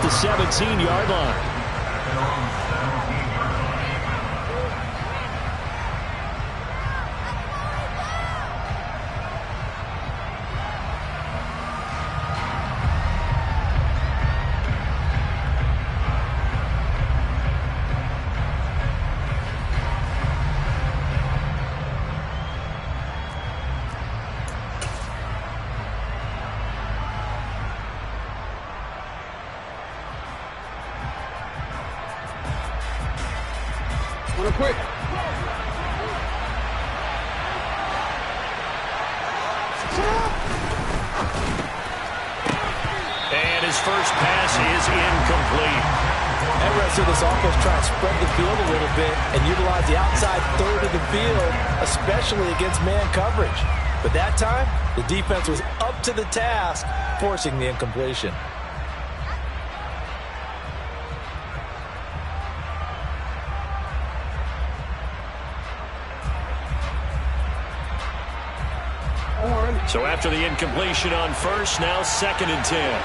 the 17-yard line. Quick. And his first pass is incomplete. And rest of this offense trying to spread the field a little bit and utilize the outside third of the field, especially against man coverage. But that time, the defense was up to the task, forcing the incompletion. So after the incompletion on first, now 2nd and 10.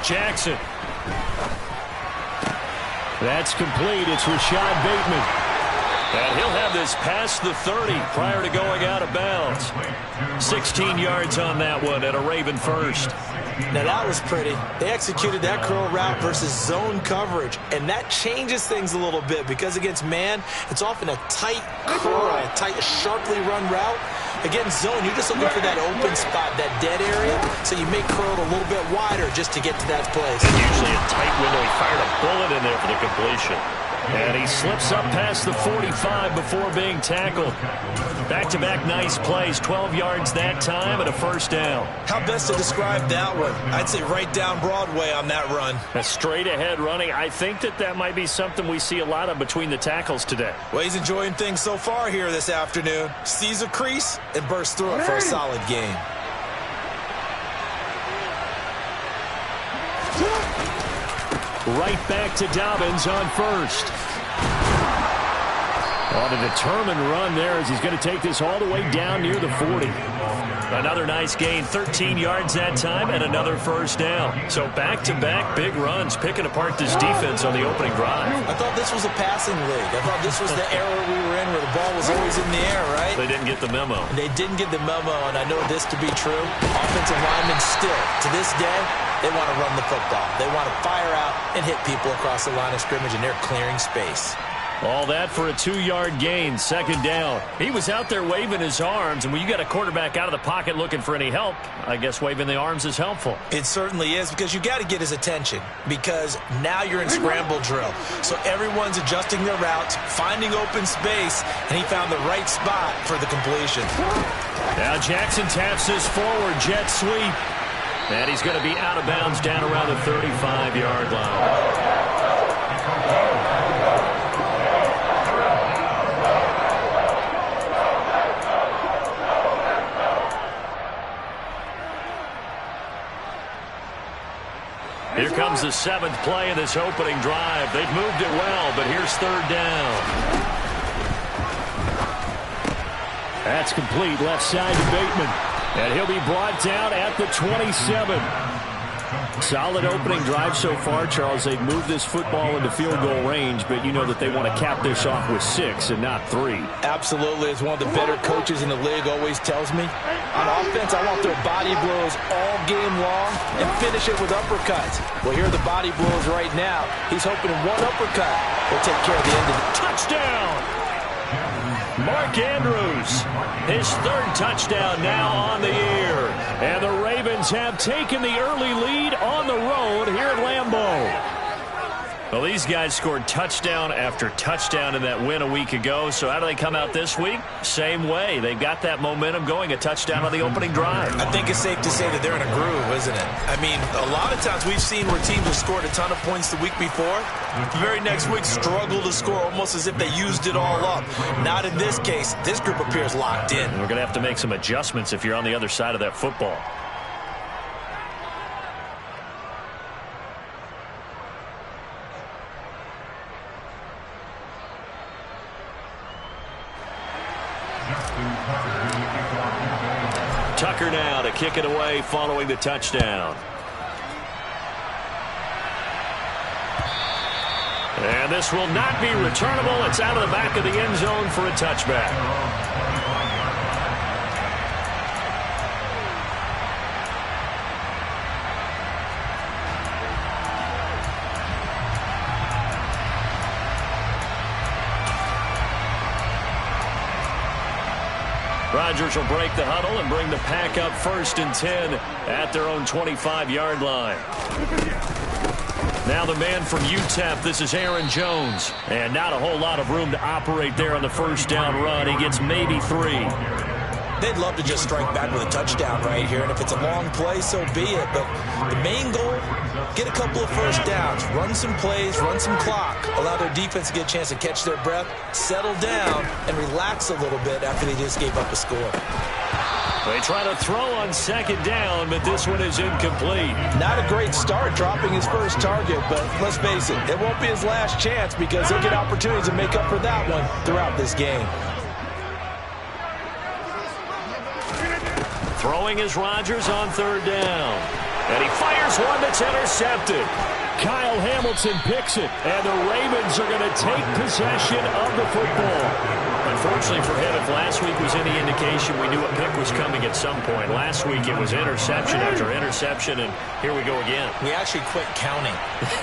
Jackson. That's complete. It's Rashad Bateman. And he'll have this past the 30 prior to going out of bounds. 16 yards on that one and a Raven first. Now that was pretty. They executed that curl route versus zone coverage, and that changes things a little bit because against man, it's often a tight curl, a tight, sharply run route. Against zone, you're just looking for that open spot, that dead area, so you make curl a little bit wider just to get to that place. And usually a tight window. He fired a bullet in there for the completion. And he slips up past the 45 before being tackled. Back-to-back nice plays, 12 yards that time and a first down. How best to describe that one? I'd say right down Broadway on that run. A straight-ahead running. I think that might be something we see a lot of between the tackles today. Well, he's enjoying things so far here this afternoon. Sees a crease and bursts through it for a solid gain. Right back to Dobbins on first. On a determined run there as he's going to take this all the way down near the 40. Another nice gain, 13 yards that time, and another first down. So back-to-back big runs, picking apart this defense on the opening drive. I thought this was a passing league. I thought this was the era we were in where the ball was always in the air, right? They didn't get the memo. They didn't get the memo, and I know this to be true. Offensive linemen still, to this day, they want to run the football. They want to fire out and hit people across the line of scrimmage, and they're clearing space. All that for a 2-yard gain, 2nd down. He was out there waving his arms, and when you got a quarterback out of the pocket looking for any help, I guess waving the arms is helpful. It certainly is, because you got to get his attention, because now you're in scramble drill. So everyone's adjusting their routes, finding open space, and he found the right spot for the completion. Now Jackson taps this forward jet sweep, and he's going to be out of bounds down around the 35-yard line. Here comes the 7th play of this opening drive. They've moved it well, but here's 3rd down. That's complete, left side to Bateman. And he'll be brought down at the 27. Solid opening drive so far, Charles. They've moved this football into field goal range, but you know that they want to cap this off with 6 and not 3. Absolutely. As one of the better coaches in the league always tells me, on offense, I want their body blows all game long and finish it with uppercuts. Well, here are the body blows right now. He's hoping one uppercut will take care of the end of the touchdown. Mark Andrews, his 3rd touchdown now on the year. And the Ravens have taken the early lead on the road here at Lambeau. Well, these guys scored touchdown after touchdown in that win a week ago. So how do they come out this week? Same way. They've got that momentum going, a touchdown on the opening drive. I think it's safe to say that they're in a groove, isn't it? I mean, a lot of times we've seen where teams have scored a ton of points the week before. The very next week struggle to score almost as if they used it all up. Not in this case. This group appears locked in. And we're going to have to make some adjustments if you're on the other side of that football. Tucker now to kick it away following the touchdown. And this will not be returnable. It's out of the back of the end zone for a touchback. Rodgers will break the huddle and bring the pack up 1st and 10 at their own 25-yard line. Now the man from UTEP, this is Aaron Jones. And not a whole lot of room to operate there on the first down run. He gets maybe 3. They'd love to just strike back with a touchdown right here, and if it's a long play, so be it. But the main goal, get a couple of first downs, run some plays, run some clock, allow their defense to get a chance to catch their breath, settle down, and relax a little bit after they just gave up a score. They try to throw on 2nd down, but this one is incomplete. Not a great start dropping his first target, but let's face it, it won't be his last chance because he'll get opportunities to make up for that one throughout this game. Throwing is Rodgers on 3rd down. And he fires one that's intercepted. Kyle Hamilton picks it, and the Ravens are going to take possession of the football. Unfortunately for him, if last week was any indication, we knew a pick was coming at some point. Last week it was interception after interception, and here we go again. We actually quit counting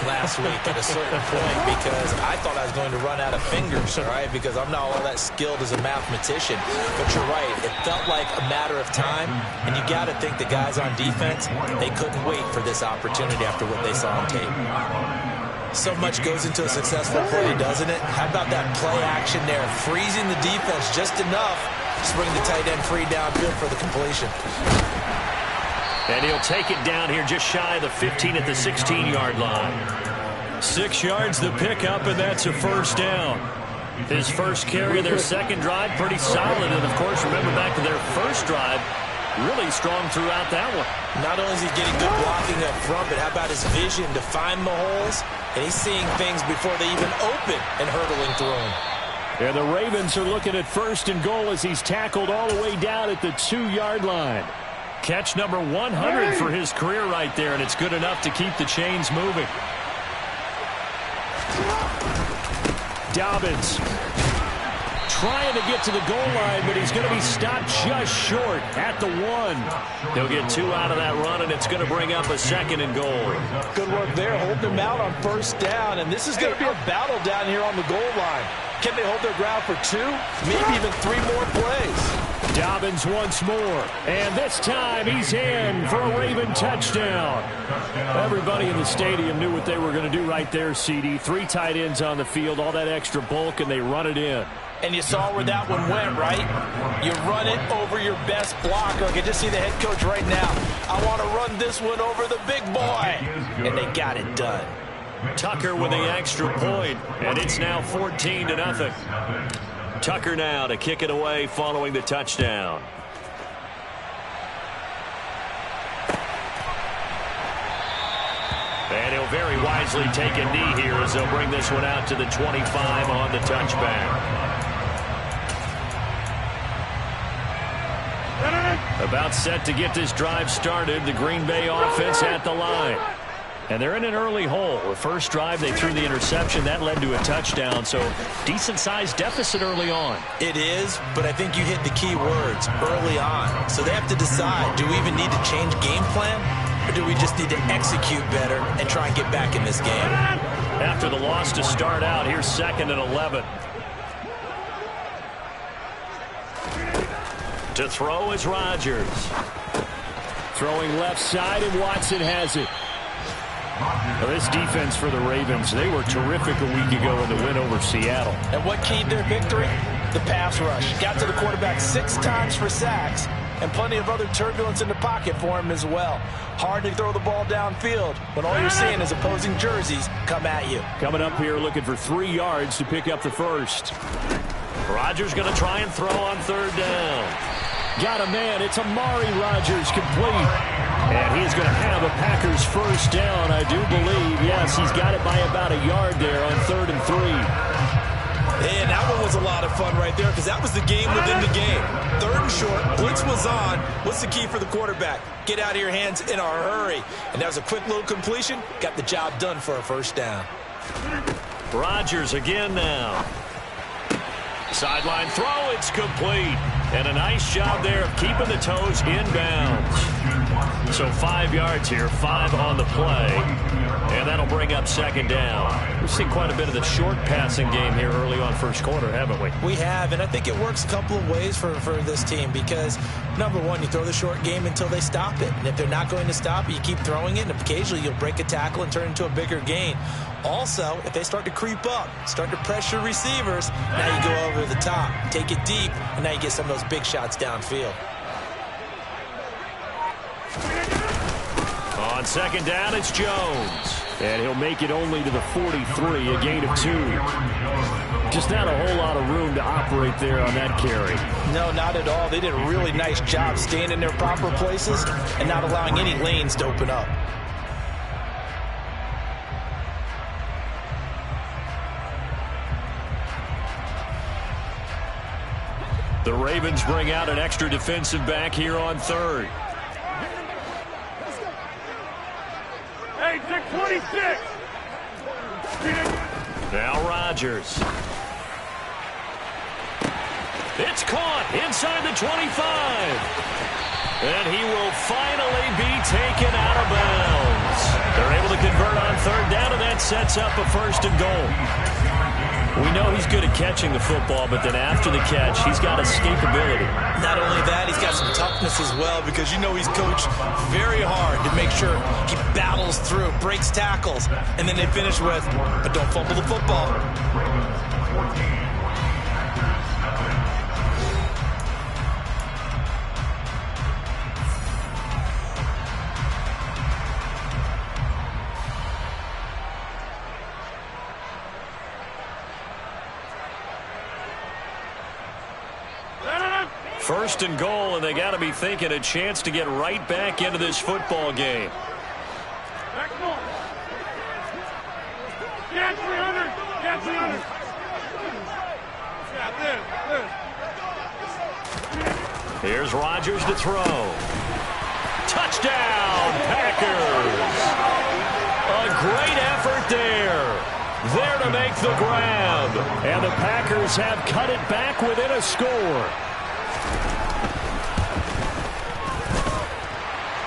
last week at a certain point because I thought I was going to run out of fingers, all right, because I'm not all that skilled as a mathematician. But you're right. It felt like a matter of time, and you got to think the guys on defense, they couldn't wait for this opportunity after what they saw on tape. So much goes into a successful play, doesn't it? How about that play action there? Freezing the defense just enough to bring the tight end free downfield for the completion. And he'll take it down here just shy of the 15 at the 16-yard line. 6 yards the pickup, and that's a first down. His first carry of their second drive, pretty solid. And, of course, remember back to their first drive, really strong throughout that one. Not only is he getting good blocking up front, but how about his vision to find the holes? And he's seeing things before they even open and hurtling through them. And the Ravens are looking at 1st and goal as he's tackled all the way down at the 2-yard line. Catch number 100 for his career right there, and it's good enough to keep the chains moving. Dobbins trying to get to the goal line, but he's going to be stopped just short at the 1. He'll get 2 out of that run, and it's going to bring up a 2nd and goal. Good work there, holding him out on 1st down, and this is going to be a battle down here on the goal line. Can they hold their ground for 2, maybe even 3 more plays? Dobbins once more, and this time he's in for a Raven touchdown. Everybody in the stadium knew what they were going to do right there, CD. 3 tight ends on the field, all that extra bulk, and they run it in. And you saw where that one went, right? You run it over your best blocker. I can just see the head coach right now. I want to run this one over the big boy. And they got it done. Tucker with the extra point, and it's now 14-0. Tucker now to kick it away following the touchdown. And he'll very wisely take a knee here as they'll bring this one out to the 25 on the touchback. About set to get this drive started. The Green Bay offense at the line. And they're in an early hole. The first drive, they threw the interception. That led to a touchdown. So decent-sized deficit early on. It is, but I think you hit the key words, early on. So they have to decide, do we even need to change game plan? Or do we just need to execute better and try and get back in this game? After the loss to start out, here's 2nd and 11. To throw is Rodgers. Throwing left side, and Watson has it. Well, this defense for the Ravens, they were terrific a week ago in the win over Seattle. And what keyed their victory? The pass rush. Got to the quarterback 6 times for sacks, and plenty of other turbulence in the pocket for him as well. Hard to throw the ball downfield when all you're seeing is opposing jerseys come at you. Coming up here looking for 3 yards to pick up the first. Rodgers going to try and throw on 3rd down. Got a man. It's Amari Rodgers complete. And he's going to have a Packers first down, I do believe. Yes, he's got it by about a yard there on 3rd and 3. And that one was a lot of fun right there because that was the game within the game. 3rd and short, blitz was on. What's the key for the quarterback? Get out of your hands in a hurry. And that was a quick little completion. Got the job done for a 1st down. Rodgers again now. Sideline throw, it's complete. And a nice job there of keeping the toes inbounds. So 5 yards here, 5 on the play. And that'll bring up 2nd down. We've seen quite a bit of the short passing game here early on 1st quarter, haven't we? We have, and I think it works a couple of ways for this team because, number one, you throw the short game until they stop it. And if they're not going to stop it, you keep throwing it, and occasionally you'll break a tackle and turn it into a bigger gain. Also, if they start to creep up, start to pressure receivers, now you go over the top, take it deep, and now you get some of those big shots downfield. On 2nd down, it's Jones. And he'll make it only to the 43, a gain of 2. Just not a whole lot of room to operate there on that carry. No, not at all. They did a really nice job staying in their proper places and not allowing any lanes to open up. The Ravens bring out an extra defensive back here on 3rd. Hey, 626. Now Rodgers. It's caught inside the 25. And he will finally be taken out of bounds. They're able to convert on 3rd down, and that sets up a 1st and goal. We know he's good at catching the football, but then after the catch, he's got escapability. Not only that, he's got some toughness as well because you know he's coached very hard to make sure he battles through, breaks tackles, and then they finish with, but don't fumble the football. First and goal, and they got to be thinking a chance to get right back into this football game. Get 300. Get 300. Here's Rodgers to throw. Touchdown, Packers. A great effort there. There to make the grab. And the Packers have cut it back within a score.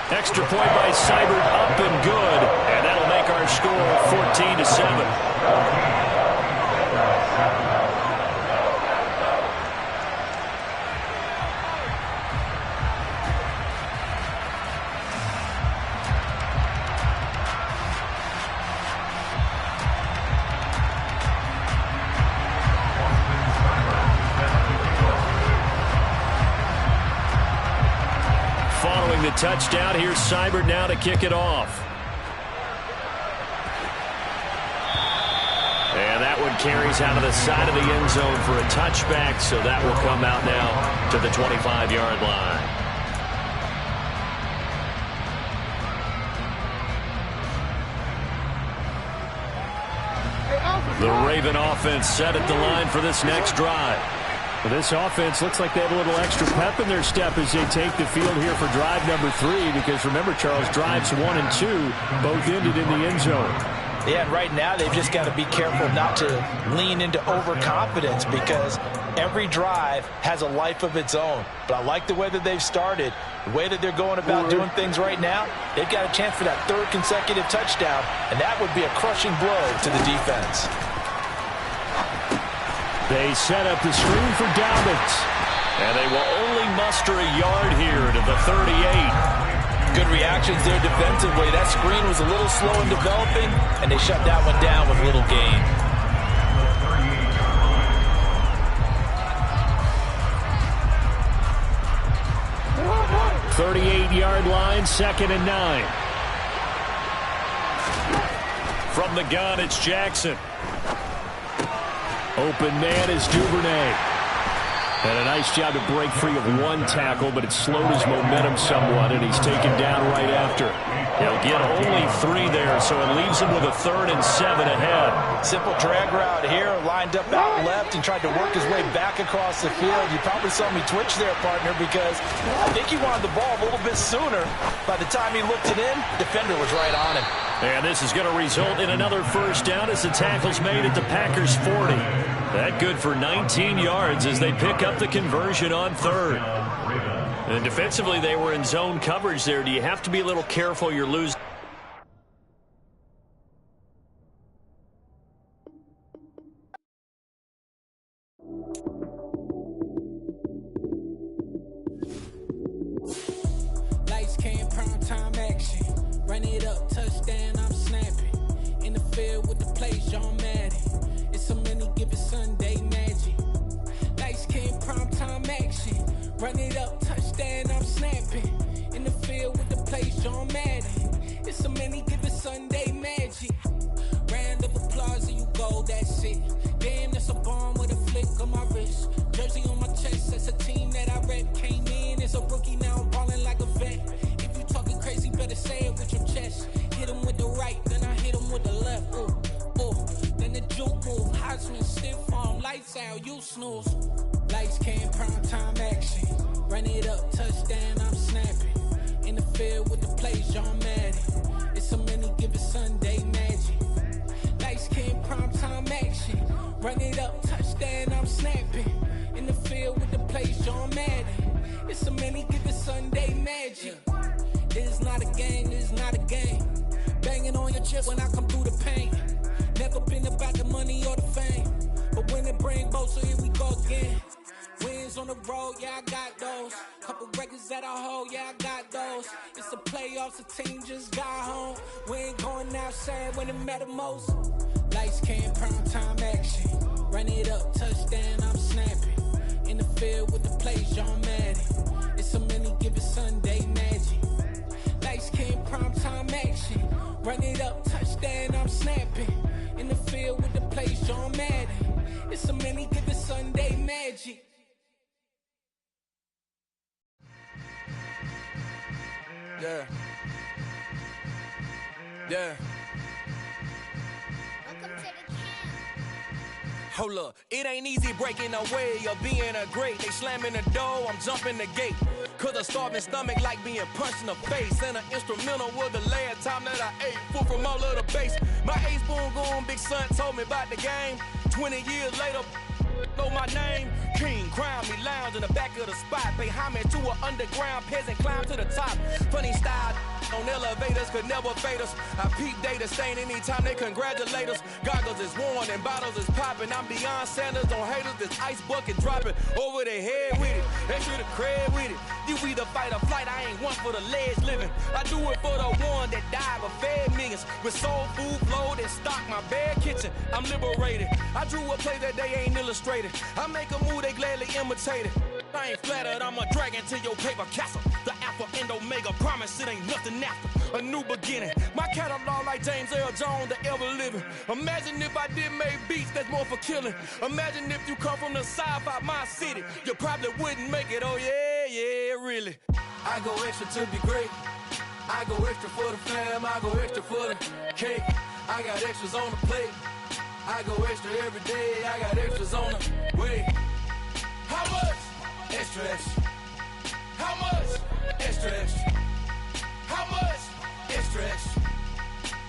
Extra point by Seibert, up and good. And that'll make our score 14-7. Following the touchdown, here's Seibert now to kick it off. And that one carries out of the side of the end zone for a touchback, so that will come out now to the 25-yard line. The Raven offense set at the line for this next drive. Well, this offense looks like they have a little extra pep in their step as they take the field here for drive number 3, because remember, Charles, drives 1 and 2 both ended in the end zone. Yeah, and right now they've just got to be careful not to lean into overconfidence because every drive has a life of its own. But I like the way that they've started, the way that they're going about doing things right now. They've got a chance for that 3rd consecutive touchdown, and that would be a crushing blow to the defense. They set up the screen for Dobbins, and they will only muster a yard here to the 38. Good reactions there defensively. That screen was a little slow in developing, and they shut that one down with little gain. .38-yard line, 2nd and 9. From the gun, it's Jackson. Open man is Duvernay. And a nice job to break free of one tackle, but it slowed his momentum somewhat, and he's taken down right after. He'll get only 3 there, so it leaves him with a 3rd and 7 ahead. Simple drag route here, lined up out left and tried to work his way back across the field. You probably saw me twitch there, partner, because I think he wanted the ball a little bit sooner. By the time he looked it in, defender was right on him. And this is going to result in another first down as the tackle's made at the Packers' 40. That good for 19 yards as they pick up the conversion on 3rd. And defensively, they were in zone coverage there. Do you have to be a little careful? You're losing. Lights came, prime time action. Run it up, touchdown, I'm snapping. In the field with the play, John Madden. It's a many given Sunday magic. Lights came, prime time action. Run it up, touchdown, I'm snapping. In the field with the play, John Madden. It's a many given Sunday magic. Round of applause and you go, that's it. Damn, that's a bomb with a flick on my wrist. Jersey on my chest, that's a team that I rep. Came in as a rookie, now I'm balling like a vet. If you talking crazy, better say it with your chest. Hit him with the right, then I hit him with the left. Ooh, ooh. Then the juke move, Heisman, stiff arm, lights out, you snooze. Lights came, prime time action. Run it up, touchdown, I'm snapping. In the field with the play, John Madden. It's a many given Sunday magic. Lights came, prime time action. Run it up, touchdown, I'm snapping. In the field with the play, John Madden. It's a many given Sunday magic. This is not a game, this is not a game. Banging on your chest when I come through the pain. Never been about the money or the fame. But when it bring both, so here we go again. Wins on the road, yeah, I got those. Couple records that I hold, yeah, I got those. It's the playoffs, the team just got home. We ain't going outside when it matter most. Lights came, prime time action. Run it up, touchdown, I'm snapping. In the field with the play, John Madden. It's a many given Sunday magic. Lights came, prime time action. Run it up, touchdown, I'm snapping. In the field with the play, John Madden. It's a many given Sunday magic. Yeah. Yeah. Hold up, it ain't easy breaking away or being a great. They slamming the door, I'm jumping the gate. Cause a starving stomach like being punched in the face. And an instrumental was the last time that I ate food from all of the base. My ace boom goon, big son told me about the game. 20 years later, know my name. King, crown me, lounge in the back of the spot. Pay homage to an underground peasant, climb to the top. Funny style on elevators could never fade us. I peep data stain anytime they congratulate us. Goggles is worn and bottles is popping. I'm beyond Sanders on haters, this ice bucket dropping over their head with it. Extra the cred with it. You either fight or flight, I ain't one for the ledge living. I do it for the one that died but fed millions. With soul food flowed and stocked my bare kitchen. I'm liberated. I drew a play that they ain't illustrated. I make a move, they gladly imitate it. I ain't flattered, I'm a dragon to your paper castle. The Alpha and Omega, promise it ain't nothing after. A new beginning. My catalog like James Earl Jones, the ever living. Imagine if I did make beats that's more for killing. Imagine if you come from the sci-fi, my city. You probably wouldn't make it, oh yeah, really. I go extra to be great. I go extra for the fam, I go extra for the cake. I got extras on the plate. I go extra every day, I got extras on the way. How much? Extra, extra. How much? Extra, extra. How much? Extra, extra.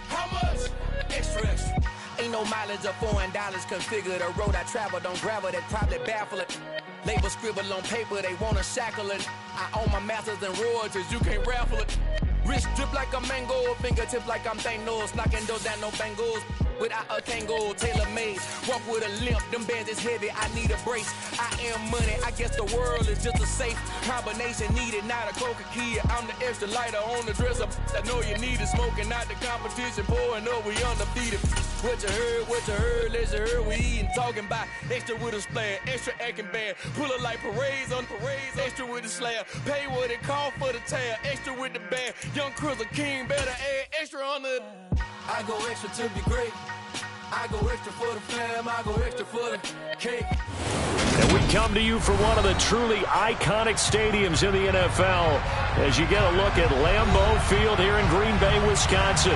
How much? Extra, extra. Ain't no mileage of $4 configure the road I travel. Don't gravel that probably baffle it. Label scribble on paper, they wanna shackle it. I own my masters and royalties, you can't raffle it. Wrist drip like a mango, fingertip like I'm Thanos. Knocking those down, no bangles. Without a Kango, tailor-made. Walk with a limp, them bands is heavy, I need a brace. I am money, I guess the world is just a safe combination needed, not a coca key. I'm the extra lighter on the dresser. I know you need it, smoking out the competition, pouring up, we undefeated. What you heard, let's you heard, we eating, talking about extra with a splash, extra acting bad. Pull it like parades on parades, extra with the slab. Pay what it cost for the tab, extra with the band. Young Chris, a king, better add extra on the. I go extra to be great. I go extra for the fam, I go extra for the cake. And we come to you from one of the truly iconic stadiums in the NFL as you get a look at Lambeau Field here in Green Bay, Wisconsin.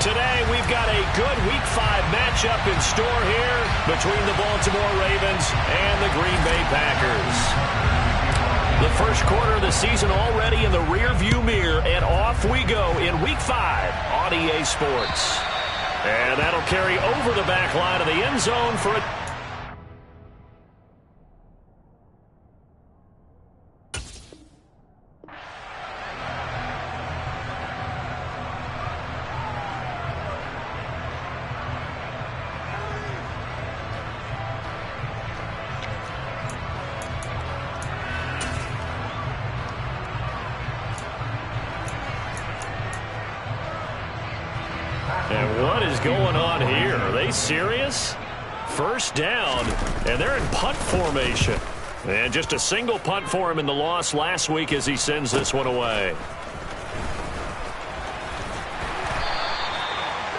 Today, we've got a good Week 5 matchup in store here between the Baltimore Ravens and the Green Bay Packers. The first quarter of the season already in the rearview mirror, and off we go in Week 5 on EA Sports. And that'll carry over the back line of the end zone for a... And what is going on here? Are they serious? First down, and they're in punt formation. And just a single punt for him in the loss last week as he sends this one away.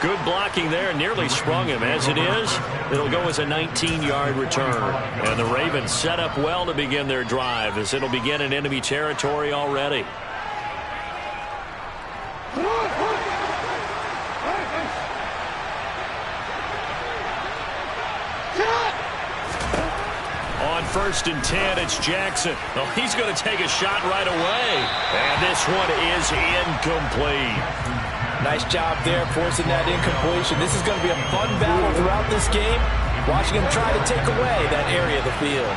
Good blocking there, nearly sprung him. As it is, it'll go as a 19-yard return. And the Ravens set up well to begin their drive as it'll begin in enemy territory already. On 1st and 10, it's Jackson. Oh, he's going to take a shot right away. And this one is incomplete. Nice job there forcing that incompletion. This is going to be a fun battle throughout this game. Watching him try to take away that area of the field.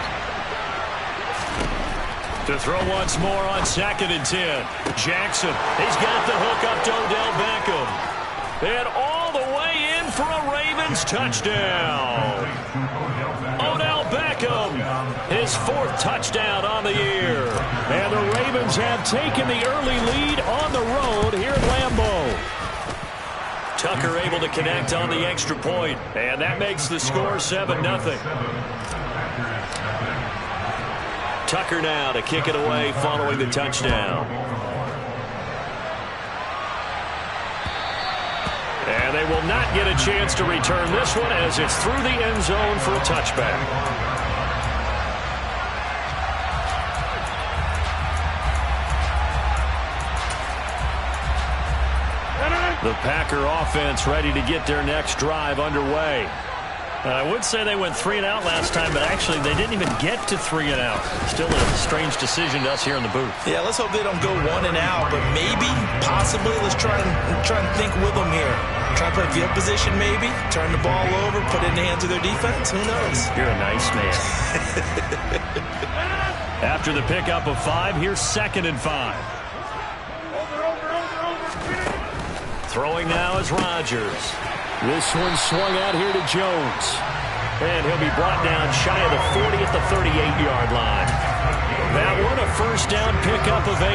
To throw once more on 2nd and 10. Jackson, he's got the hook up to Odell Beckham. And all the way in for a Ravens touchdown. Odell Beckham, his 4th touchdown on the year. And the Ravens have taken the early lead on the road here at Lambeau. Tucker able to connect on the extra point, and that makes the score 7-0. Tucker now to kick it away following the touchdown. And they will not get a chance to return this one as it's through the end zone for a touchback. The Packer offense ready to get their next drive underway. I would say they went 3 and out last time, but actually they didn't even get to 3 and out. Still a strange decision to us here in the booth. Yeah, let's hope they don't go 1 and out, but maybe, possibly, let's try and think with them here. Try to play field position maybe, turn the ball over, put it in the hands of their defense. Who knows? You're a nice man. After the pickup of 5, here's 2nd and 5. Throwing now is Rodgers. This one swung out here to Jones. And he'll be brought down shy of the 40 at the 38-yard line. That one a first down pickup of 8.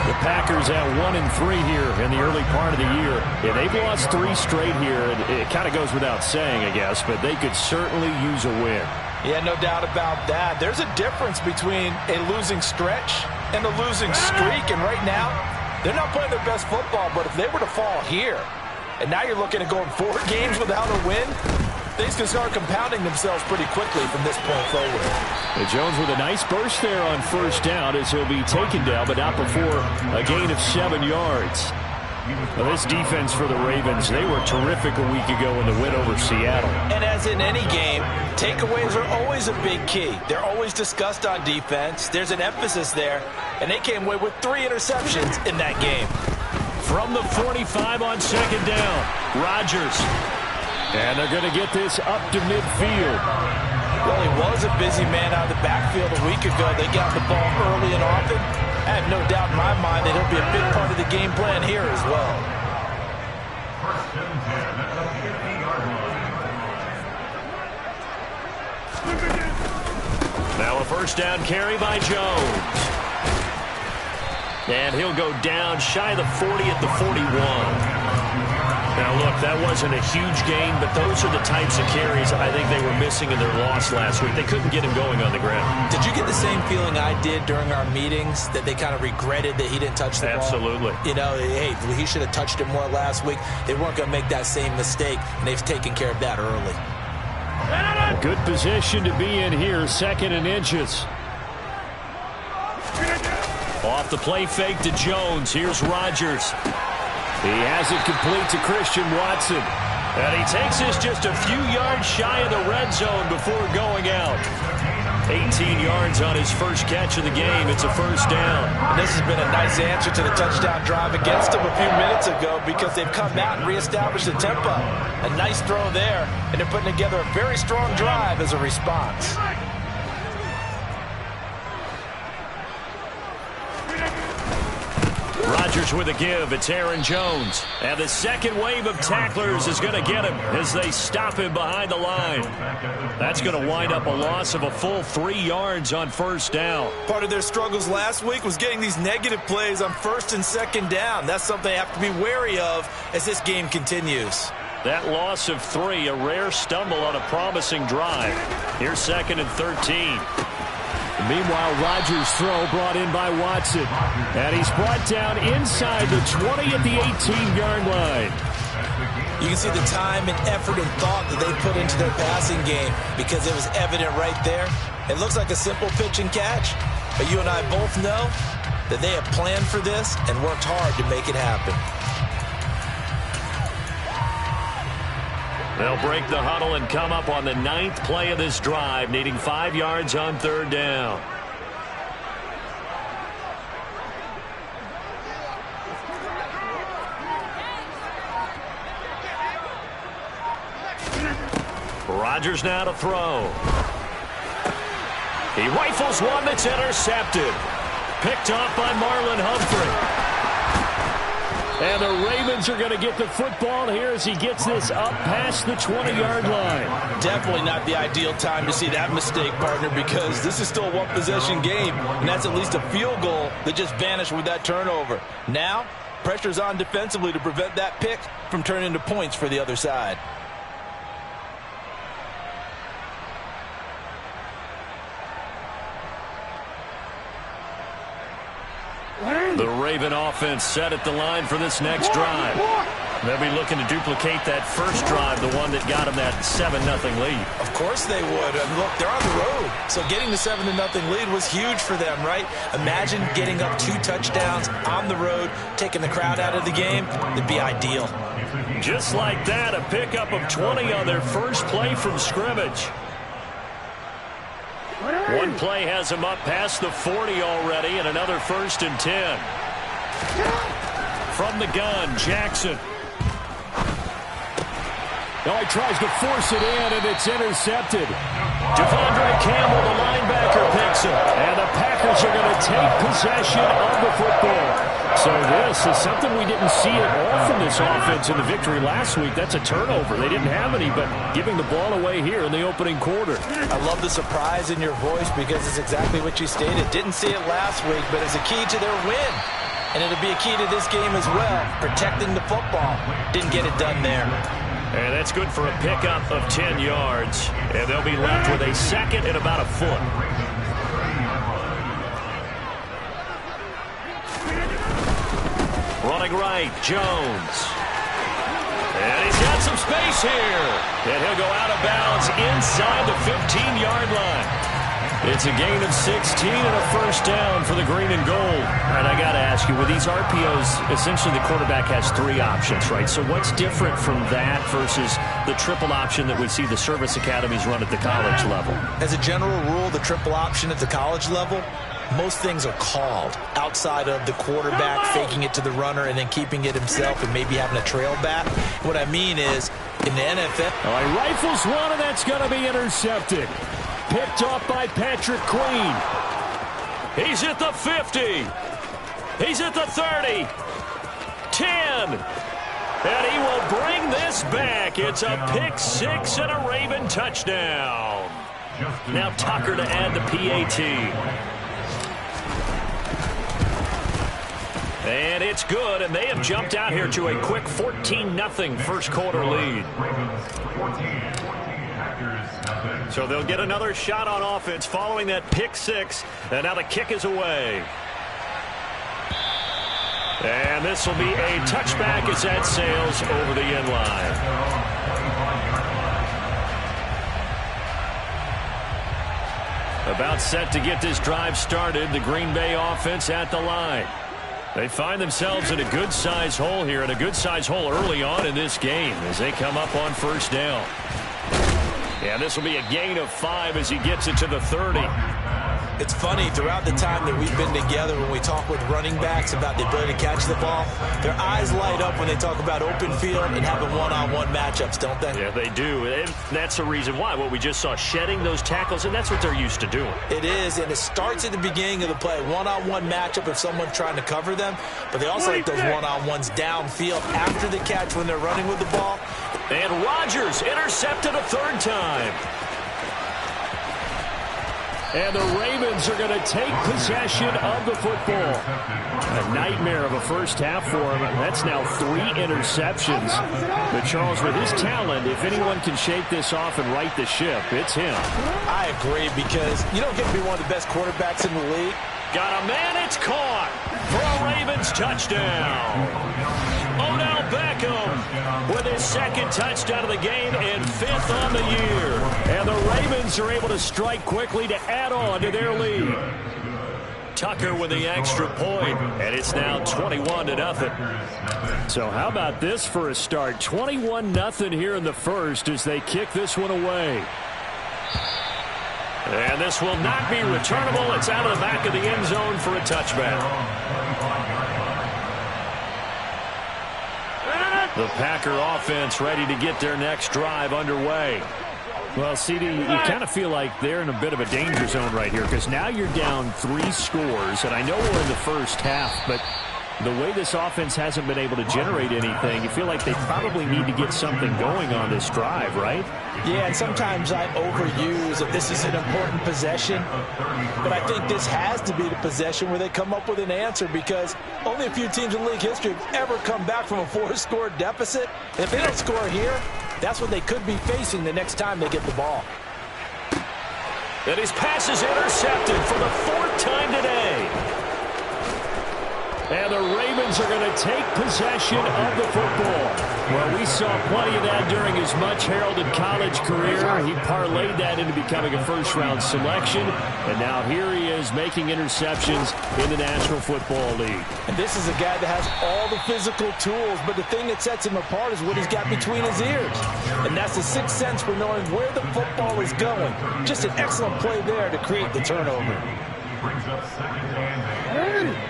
The Packers at 1-3 here in the early part of the year. Yeah, they've lost 3 straight here. It kind of goes without saying, I guess, but they could certainly use a win. Yeah, no doubt about that. There's a difference between a losing stretch and a losing streak, and right now, they're not playing their best football, but if they were to fall here, and now you're looking at going 4 games without a win, things can start compounding themselves pretty quickly from this point forward. Jones with a nice burst there on first down as he'll be taken down, but not before a gain of 7 yards. Well, this defense for the Ravens, they were terrific a week ago in the win over Seattle. And as in any game, takeaways are always a big key. They're always discussed on defense. There's an emphasis there, and they came away with 3 interceptions in that game. From the 45 on 2nd down, Rodgers. And they're going to get this up to midfield. Well, he was a busy man out of the backfield a week ago. They got the ball early and often. I have no doubt in my mind that he'll be a big part of the game plan here as well. Now a first down carry by Jones. And he'll go down shy of the 40 at the 41. Now, look, that wasn't a huge gain, but those are the types of carries I think they were missing in their loss last week. They couldn't get him going on the ground. Did you get the same feeling I did during our meetings, that they kind of regretted that he didn't touch the ball? Absolutely. You know, hey, he should have touched it more last week. They weren't going to make that same mistake, and they've taken care of that early. A good position to be in here, 2nd and inches. Off the play fake to Jones. Here's Rodgers. He has it complete to Christian Watson. And he takes this just a few yards shy of the red zone before going out. 18 yards on his first catch of the game. It's a first down. And this has been a nice answer to the touchdown drive against them a few minutes ago because they've come out and reestablished the tempo. A nice throw there, and they're putting together a very strong drive as a response. Rodgers with a give. It's Aaron Jones. And the second wave of tacklers is going to get him as they stop him behind the line. That's going to wind up a loss of a full 3 yards on first down. Part of their struggles last week was getting these negative plays on 1st and 2nd down. That's something they have to be wary of as this game continues. That loss of 3, a rare stumble on a promising drive. Here's 2nd and 13. Meanwhile, Rodgers' throw brought in by Watson. And he's brought down inside the 20 at the 18-yard line. You can see the time and effort and thought that they put into their passing game because it was evident right there. It looks like a simple pitch and catch, but you and I both know that they have planned for this and worked hard to make it happen. They'll break the huddle and come up on the 9th play of this drive, needing 5 yards on 3rd down. Rodgers now to throw. He rifles one that's intercepted. Picked off by Marlon Humphrey. And the Ravens are going to get the football here as he gets this up past the 20-yard line. Definitely not the ideal time to see that mistake, partner, because this is still a one-possession game, and that's at least a field goal that just vanished with that turnover. Now, pressure's on defensively to prevent that pick from turning into points for the other side. The Raven offense set at the line for this next drive. They'll be looking to duplicate that first drive, the one that got them that 7-0 lead. Of course they would. And look, they're on the road. So getting the 7-0 lead was huge for them, right? Imagine getting up 2 touchdowns on the road, taking the crowd out of the game. It'd be ideal. Just like that, a pickup of 20 on their first play from scrimmage. One play has him up past the 40 already, and another 1st and 10. From the gun, Jackson. Oh, he tries to force it in, and it's intercepted. Devondre Campbell, the linebacker, picks it. And the Packers are going to take possession of the football. So this is something we didn't see at all from this offense in the victory last week. That's a turnover. They didn't have any, but giving the ball away here in the opening quarter. I love the surprise in your voice because it's exactly what you stated. Didn't see it last week, but it's a key to their win. And it'll be a key to this game as well, protecting the football. Didn't get it done there. And that's good for a pickup of 10 yards. And they'll be left with a 2nd and about a foot. Running right, Jones. And he's got some space here. And he'll go out of bounds inside the 15-yard line. It's a gain of 16 and a first down for the green and gold. All right, I got to ask you, with these RPOs, essentially the quarterback has 3 options, right? So what's different from that versus the triple option that we see the service academies run at the college level? As a general rule, the triple option at the college level, most things are called outside of the quarterback faking it to the runner and then keeping it himself and maybe having a trail back. What I mean is, in the NFL... Oh, he rifles one, and that's going to be intercepted. Picked off by Patrick Queen. He's at the 50. He's at the 30. 10. And he will bring this back. It's a pick 6 and a Raven touchdown. Now Tucker to add the PAT. And it's good, and they have jumped out here to a quick 14-0 first quarter lead. So they'll get another shot on offense following that pick 6, and now the kick is away. And this will be a touchback as that sails over the end line. About set to get this drive started. The Green Bay offense at the line. They find themselves in a good-sized hole here, and a good-sized hole early on in this game as they come up on first down. Yeah, this will be a gain of 5 as he gets it to the 30. It's funny, throughout the time that we've been together, when we talk with running backs about the ability to catch the ball, their eyes light up when they talk about open field and having one-on-one matchups, don't they? Yeah, they do. And that's the reason why. What we just saw, shedding those tackles, and that's what they're used to doing. It is, and it starts at the beginning of the play. One-on-one matchup if someone's trying to cover them, but they also like those one-on-ones downfield after the catch when they're running with the ball. And Rodgers intercepted a third time. And the Ravens are going to take possession of the football. A nightmare of a first half for him. That's now 3 interceptions. But Charles, with his talent, if anyone can shake this off and right the ship, it's him. I agree, because you don't get to be one of the best quarterbacks in the league. Got a man, it's caught for a Ravens touchdown. Odell Beckham with his second touchdown of the game and 5th on the year. And the Ravens are able to strike quickly to add on to their lead. Tucker with the extra point, and it's now 21-0. So how about this for a start? 21-0 here in the first as they kick this one away. And this will not be returnable. It's out of the back of the end zone for a touchback. The Packer offense ready to get their next drive underway. Well, CD, you kind of feel like they're in a bit of a danger zone right here because now you're down 3 scores, and I know we're in the first half, but the way this offense hasn't been able to generate anything, you feel like they probably need to get something going on this drive, right? Yeah, and sometimes I overuse that this is an important possession, but I think this has to be the possession where they come up with an answer, because only a few teams in league history have ever come back from a 4-score deficit. And if they don't score here, that's what they could be facing the next time they get the ball. And his pass is intercepted for the 4th time today. And the Ravens are going to take possession of the football. Well, we saw plenty of that during his much-heralded college career. He parlayed that into becoming a first-round selection. And now here he is making interceptions in the National Football League. And this is a guy that has all the physical tools, but the thing that sets him apart is what he's got between his ears. And that's the 6th sense for knowing where the football is going. Just an excellent play there to create the turnover. Brings up second and 10.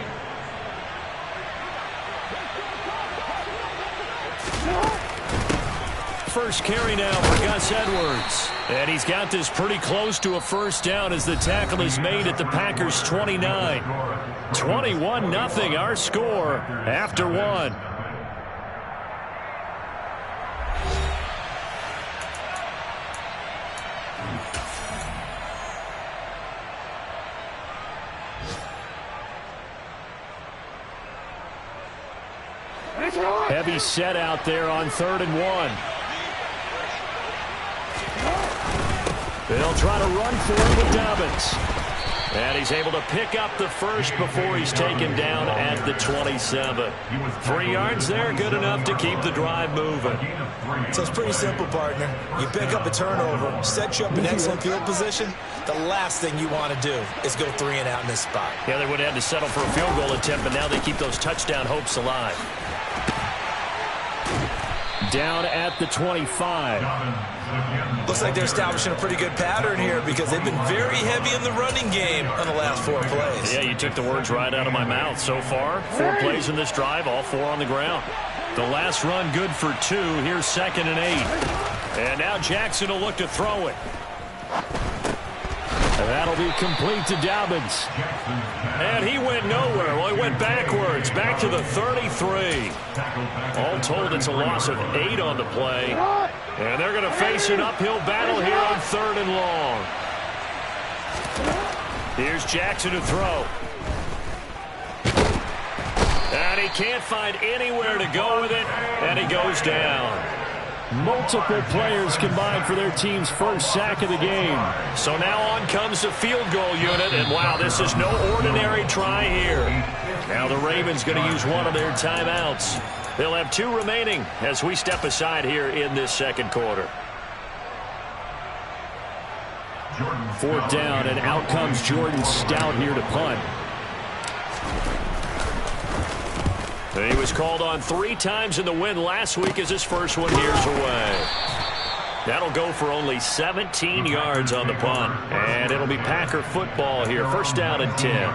First carry now for Gus Edwards. And he's got this pretty close to a first down as the tackle is made at the Packers' 29. 21-0 our score after 1. Heavy set out there on 3rd and 1. They'll try to run for it with Dobbins. And he's able to pick up the first before he's taken down at the 27. 3 yards there, good enough to keep the drive moving. So it's pretty simple, partner. You pick up a turnover, set you up in excellent field position. The last thing you want to do is go 3 and out in this spot. Yeah, they would have had to settle for a field goal attempt, but now they keep those touchdown hopes alive. Down at the 25. Looks like they're establishing a pretty good pattern here because they've been very heavy in the running game on the last 4 plays. Yeah, you took the words right out of my mouth. So far, 4 plays in this drive, all 4 on the ground. The last run good for 2. Here's 2nd and 8. And now Jackson will look to throw it. And that'll be complete to Dobbins. And he went nowhere. Well, he went backwards, back to the 33. All told, it's a loss of 8 on the play. And they're going to face an uphill battle here on 3rd and long. Here's Jackson to throw. And he can't find anywhere to go with it, and he goes down. Multiple players combined for their team's first sack of the game. So now on comes the field goal unit, and wow, this is no ordinary try here. Now the Ravens going to use one of their timeouts. They'll have 2 remaining as we step aside here in this second quarter. 4th down, and out comes Jordan Stout here to punt. He was called on 3 times in the win last week as his first one here's away. That'll go for only 17 yards on the punt. And it'll be Packer football here. 1st down and 10.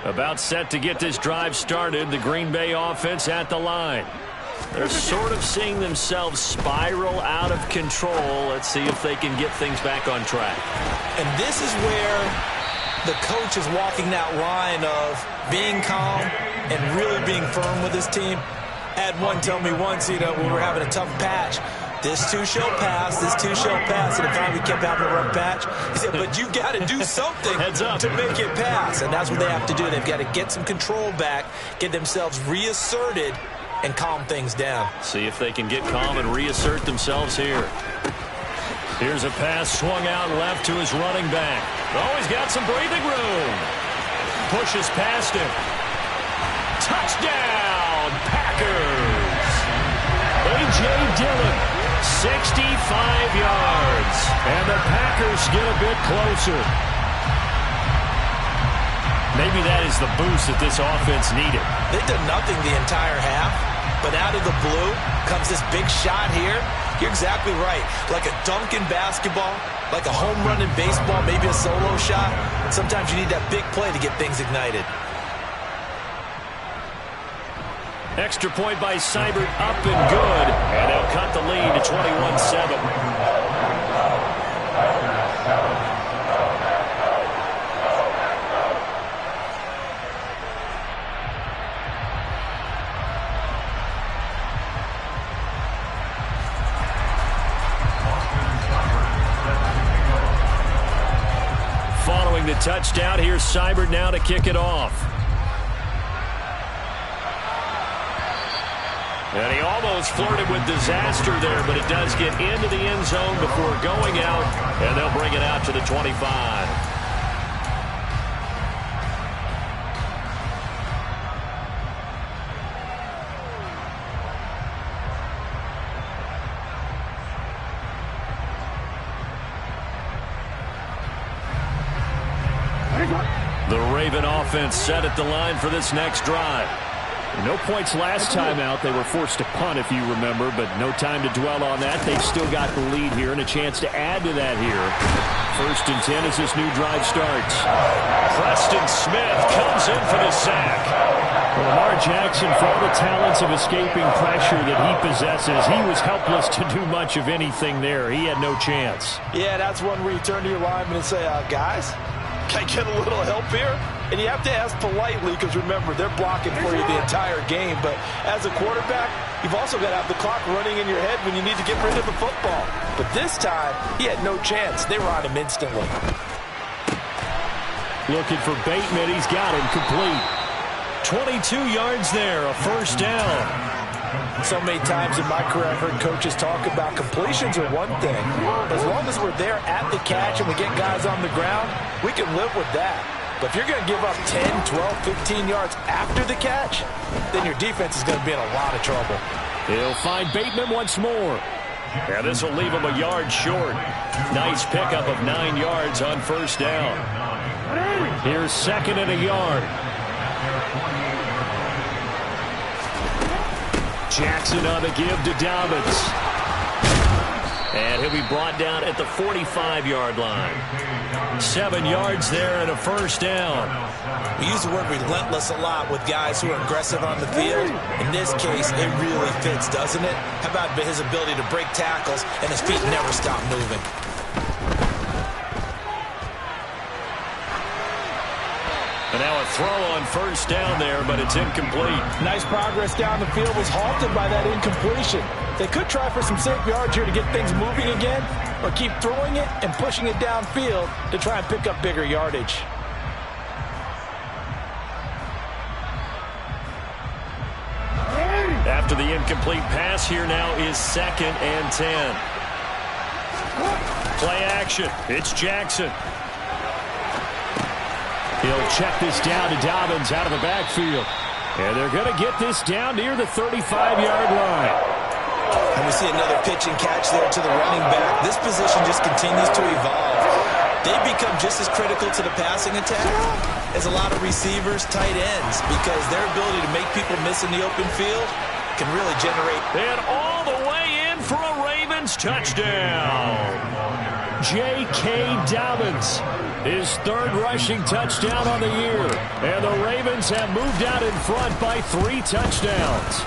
About set to get this drive started. The Green Bay offense at the line. They're sort of seeing themselves spiral out of control. Let's see if they can get things back on track. And this is where the coach is walking that line of being calm and really being firm with his team. I had one tell me once, when we were having a tough patch, this too shall pass, this too shall pass. And if we kept having a rough patch, he said, but you got to do something to make it pass. And that's what they have to do. They've got to get some control back, get themselves reasserted, and calm things down. See if they can get calm and reassert themselves here. Here's a pass swung out left to his running back. Oh, he's got some breathing room. Pushes past him. Touchdown, Packers. A.J. Dillon, 65 yards. And the Packers get a bit closer. Maybe that is the boost that this offense needed. They did nothing the entire half, but out of the blue comes this big shot here. You're exactly right. Like a dunk in basketball, like a home run in baseball, maybe a solo shot. Sometimes you need that big play to get things ignited. Extra point by Seibert, up and good. And they'll cut the lead to 21-7. Following the touchdown, here's Seibert now to kick it off. And he almost flirted with disaster there, but it does get into the end zone before going out, and they'll bring it out to the 25. The Raven offense set at the line for this next drive. No points last time out. They were forced to punt, if you remember, but no time to dwell on that. They've still got the lead here and a chance to add to that here. 1st and 10 as this new drive starts. Preston Smith comes in for the sack. Well, Lamar Jackson, for all the talents of escaping pressure that he possesses, he was helpless to do much of anything there. He had no chance. Yeah, that's one where you turn to your lineman and say, guys, can I get a little help here? And you have to ask politely because, remember, they're blocking for you the entire game. But as a quarterback, you've also got to have the clock running in your head when you need to get rid of the football. But this time, he had no chance. They were on him instantly. Looking for Bateman. He's got him complete. 22 yards there, a 1st down. So many times in my career I've heard coaches talk about completions are one thing. As long as we're there at the catch and we get guys on the ground, we can live with that. But if you're going to give up 10, 12, 15 yards after the catch, then your defense is going to be in a lot of trouble. He'll find Bateman once more. And this will leave him a yard short. Nice pickup of 9 yards on 1st down. Here's 2nd and a yard. Jackson on the give to Dobbins. And he'll be brought down at the 45-yard line. 7 yards there and a 1st down. We use the word relentless a lot with guys who are aggressive on the field. In this case, it really fits, doesn't it? How about his ability to break tackles and his feet never stop moving? And now a throw on 1st down there, but it's incomplete. Nice progress down the field was halted by that incompletion. They could try for some safe yards here to get things moving again, or keep throwing it and pushing it downfield to try and pick up bigger yardage. After the incomplete pass, here now is 2nd and 10. Play action. It's Jackson. He'll check this down to Dobbins out of the backfield. And they're going to get this down near the 35-yard line. And we see another pitch and catch there to the running back. This position just continues to evolve. they become just as critical to the passing attack as a lot of receivers, tight ends, because their ability to make people miss in the open field can really generate. And all the way in for a Ravens touchdown. J.K. Dobbins, his third rushing touchdown on the year. And the Ravens have moved out in front by 3 touchdowns.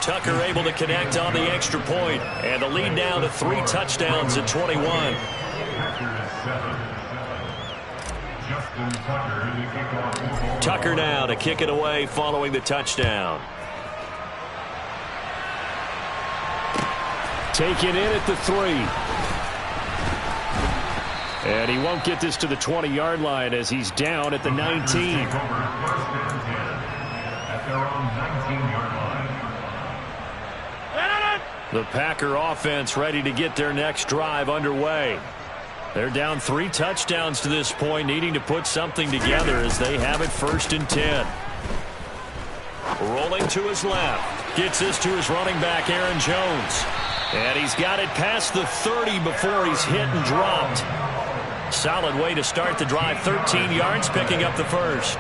Tucker able to connect on the extra point, and the lead now to 3 touchdowns at 21. Tucker now to kick it away following the touchdown. Taken in at the 3. And he won't get this to the 20-yard line as he's down at the 19. The Packer offense ready to get their next drive underway. They're down 3 touchdowns to this point, needing to put something together as they have it 1st and 10. Rolling to his left. Gets this to his running back, Aaron Jones. And he's got it past the 30 before he's hit and dropped. Solid way to start the drive. 13 yards, picking up the first.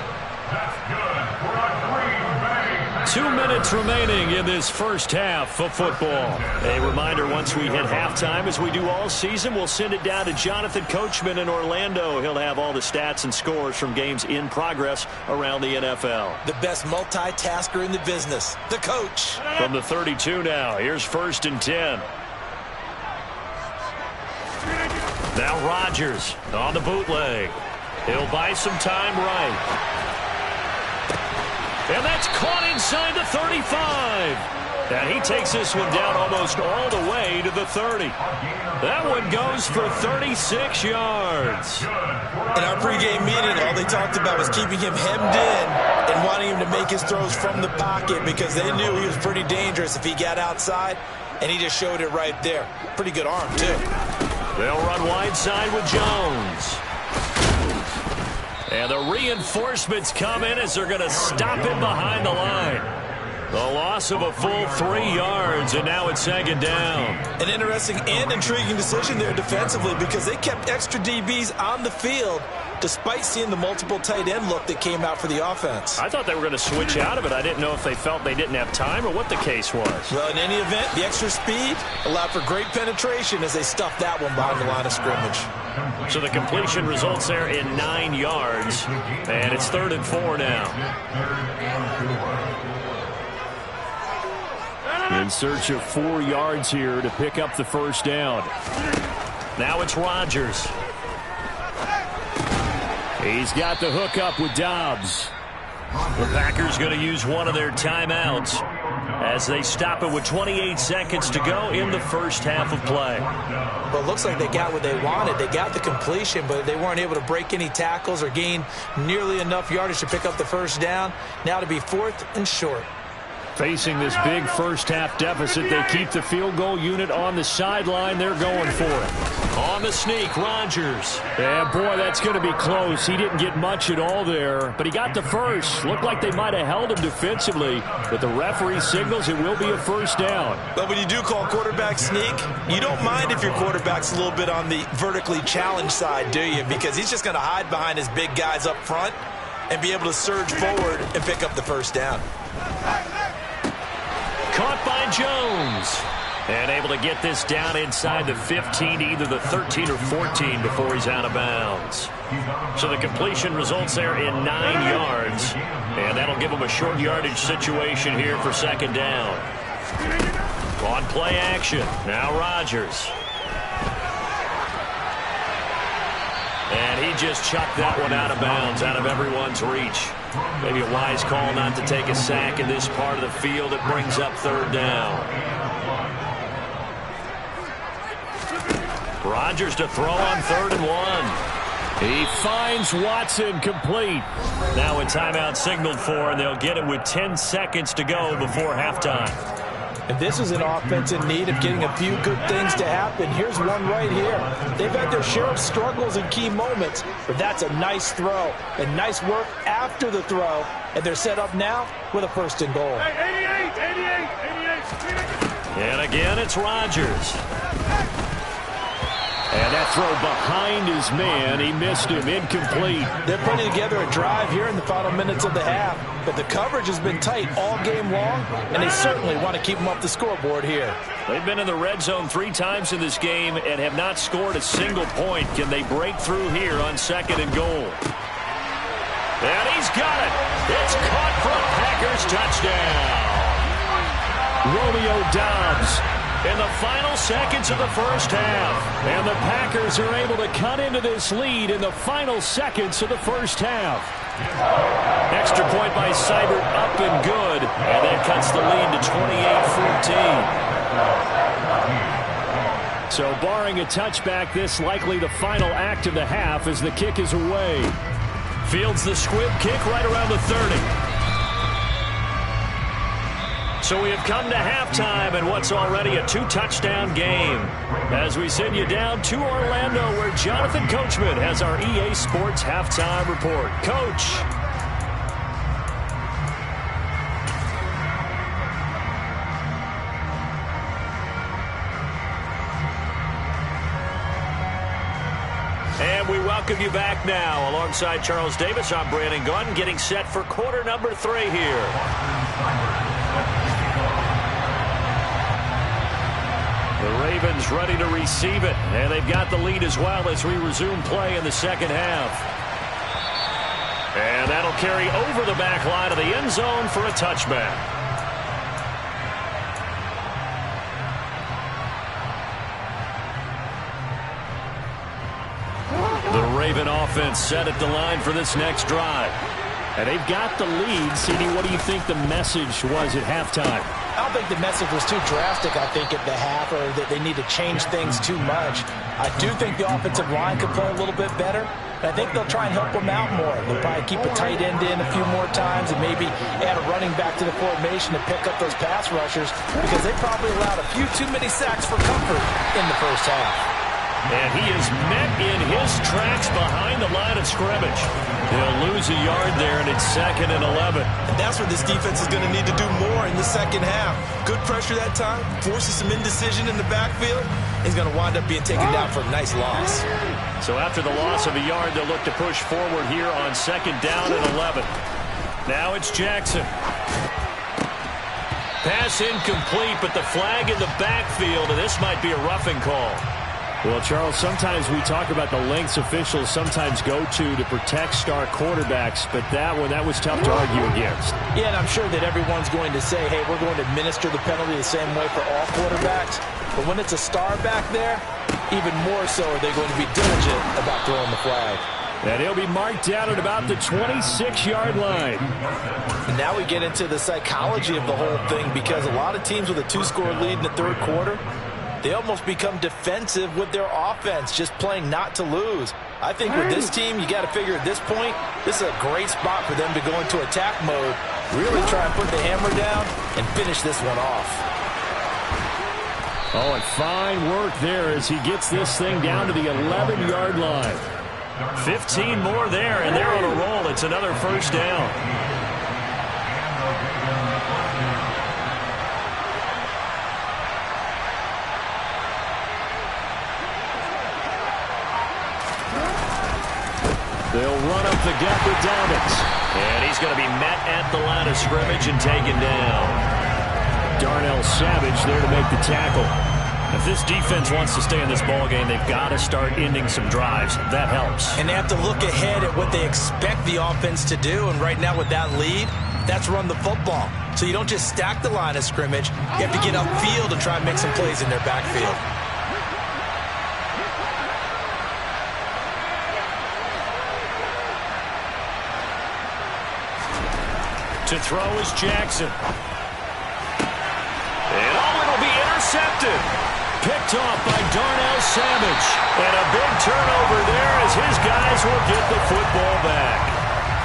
2 minutes remaining in this first half of football. A reminder, once we hit halftime, as we do all season, we'll send it down to Jonathan Coachman in Orlando. He'll have all the stats and scores from games in progress around the NFL. The best multitasker in the business, the coach. From the 32 now, here's 1st and 10. Now Rodgers on the bootleg. He'll buy some time right. And that's caught inside the 35. And he takes this one down almost all the way to the 30. That one goes for 36 yards. In our pregame meeting, all they talked about was keeping him hemmed in and wanting him to make his throws from the pocket because they knew he was pretty dangerous if he got outside, and he just showed it right there. Pretty good arm, too. They'll run wide side with Jones. And the reinforcements come in as they're going to stop him behind the line. The loss of a full 3 yards, and now it's 2nd down. An interesting and intriguing decision there defensively because they kept extra DBs on the field despite seeing the multiple tight end look that came out for the offense. I thought they were going to switch out of it. I didn't know if they felt they didn't have time or what the case was. Well, in any event, the extra speed allowed for great penetration as they stuffed that one behind the line of scrimmage. So the completion results there in 9 yards, and it's 3rd and 4 now. In search of 4 yards here to pick up the first down. Now it's Rodgers. He's got the hook up with Dobbs. The Packers going to use one of their timeouts as they stop it with 28 seconds to go in the first half of play. Well, it looks like they got what they wanted. They got the completion, but they weren't able to break any tackles or gain nearly enough yardage to pick up the first down. Now to be 4th and short. Facing this big first-half deficit, they keep the field goal unit on the sideline. They're going for it. On the sneak, Rodgers. Yeah, boy, that's going to be close. He didn't get much at all there, but he got the first. Looked like they might have held him defensively, but the referee signals it will be a first down. But when you do call quarterback sneak, you don't mind if your quarterback's a little bit on the vertically challenged side, do you? Because he's just going to hide behind his big guys up front and be able to surge forward and pick up the first down. Caught by Jones. And able to get this down inside the 15, either the 13 or 14 before he's out of bounds. So the completion results there in 9 yards. And that'll give him a short yardage situation here for 2nd down. On play action. Now Rodgers. And he just chucked that one out of bounds, out of everyone's reach. Maybe a wise call not to take a sack in this part of the field. It brings up 3rd down. Rodgers to throw on 3rd and 1. He finds Watson complete. Now a timeout signaled for, and they'll get it with 10 seconds to go before halftime. And this is an offense in need of getting a few good things to happen. Here's one right here. They've had their share of struggles in key moments, but that's a nice throw and nice work after the throw. And they're set up now with a 1st and goal. 88. And again, it's Rodgers. And that throw behind his man, he missed him, incomplete. They're putting together a drive here in the final minutes of the half, but the coverage has been tight all game long, and they certainly want to keep them off the scoreboard here. They've been in the red zone 3 times in this game and have not scored a single point. Can they break through here on 2nd and goal? And he's got it. It's caught for a Packers touchdown. Romeo Doubs in the final seconds of the first half. And the Packers are able to cut into this lead in the final seconds of the first half. Extra point by Seibert, up and good. And that cuts the lead to 28-14. So barring a touchback, this likely the final act of the half as the kick is away. Fields the squib kick right around the 30. So we have come to halftime in what's already a 2-touchdown game. As we send you down to Orlando, where Jonathan Coachman has our EA Sports Halftime Report. Coach. And we welcome you back now. Alongside Charles Davis, I'm Brandon Gunn, getting set for quarter number 3 here. The Ravens ready to receive it, and they've got the lead as well as we resume play in the second half. And that'll carry over the back line of the end zone for a touchback. The Raven offense set at the line for this next drive. And they've got the lead. CD, what do you think the message was at halftime? I don't think the message was too drastic, I think, at the half, or that they need to change things too much. I do think the offensive line could play a little bit better. And I think they'll try and help them out more. They'll probably keep a tight end in a few more times and maybe add a running back to the formation to pick up those pass rushers, because they probably allowed a few too many sacks for comfort in the first half. And he is met in his tracks behind the line of scrimmage. They'll lose a yard there, and it's 2nd and 11. And that's where this defense is going to need to do more in the second half. Good pressure that time, forces some indecision in the backfield. He's going to wind up being taken down for a nice loss. So after the loss of a yard, they'll look to push forward here on 2nd down and 11. Now it's Jackson. Pass incomplete, but the flag in the backfield, and this might be a roughing call. Well, Charles, sometimes we talk about the lengths officials sometimes go to protect star quarterbacks, but that was tough to argue against. Yeah, and I'm sure that everyone's going to say, hey, we're going to administer the penalty the same way for all quarterbacks. But when it's a star back there, even more so are they going to be diligent about throwing the flag. And he'll be marked down at about the 26-yard line. And now we get into the psychology of the whole thing, because a lot of teams with a 2-score lead in the third quarter, they almost become defensive with their offense, just playing not to lose. I think with this team, you got to figure at this point, this is a great spot for them to go into attack mode, really try and put the hammer down and finish this one off. Oh, and fine work there as he gets this thing down to the 11-yard line. 15 more there, and they're on a roll. It's another first down. They'll run up the gut with Dobbins. And he's going to be met at the line of scrimmage and taken down. Darnell Savage there to make the tackle. If this defense wants to stay in this ballgame, they've got to start ending some drives. That helps. And they have to look ahead at what they expect the offense to do. And right now with that lead, that's run the football. So you don't just stack the line of scrimmage. You have to get upfield and try and make some plays in their backfield. To throw is Jackson. And it'll be intercepted. Picked off by Darnell Savage. And a big turnover there as his guys will get the football back.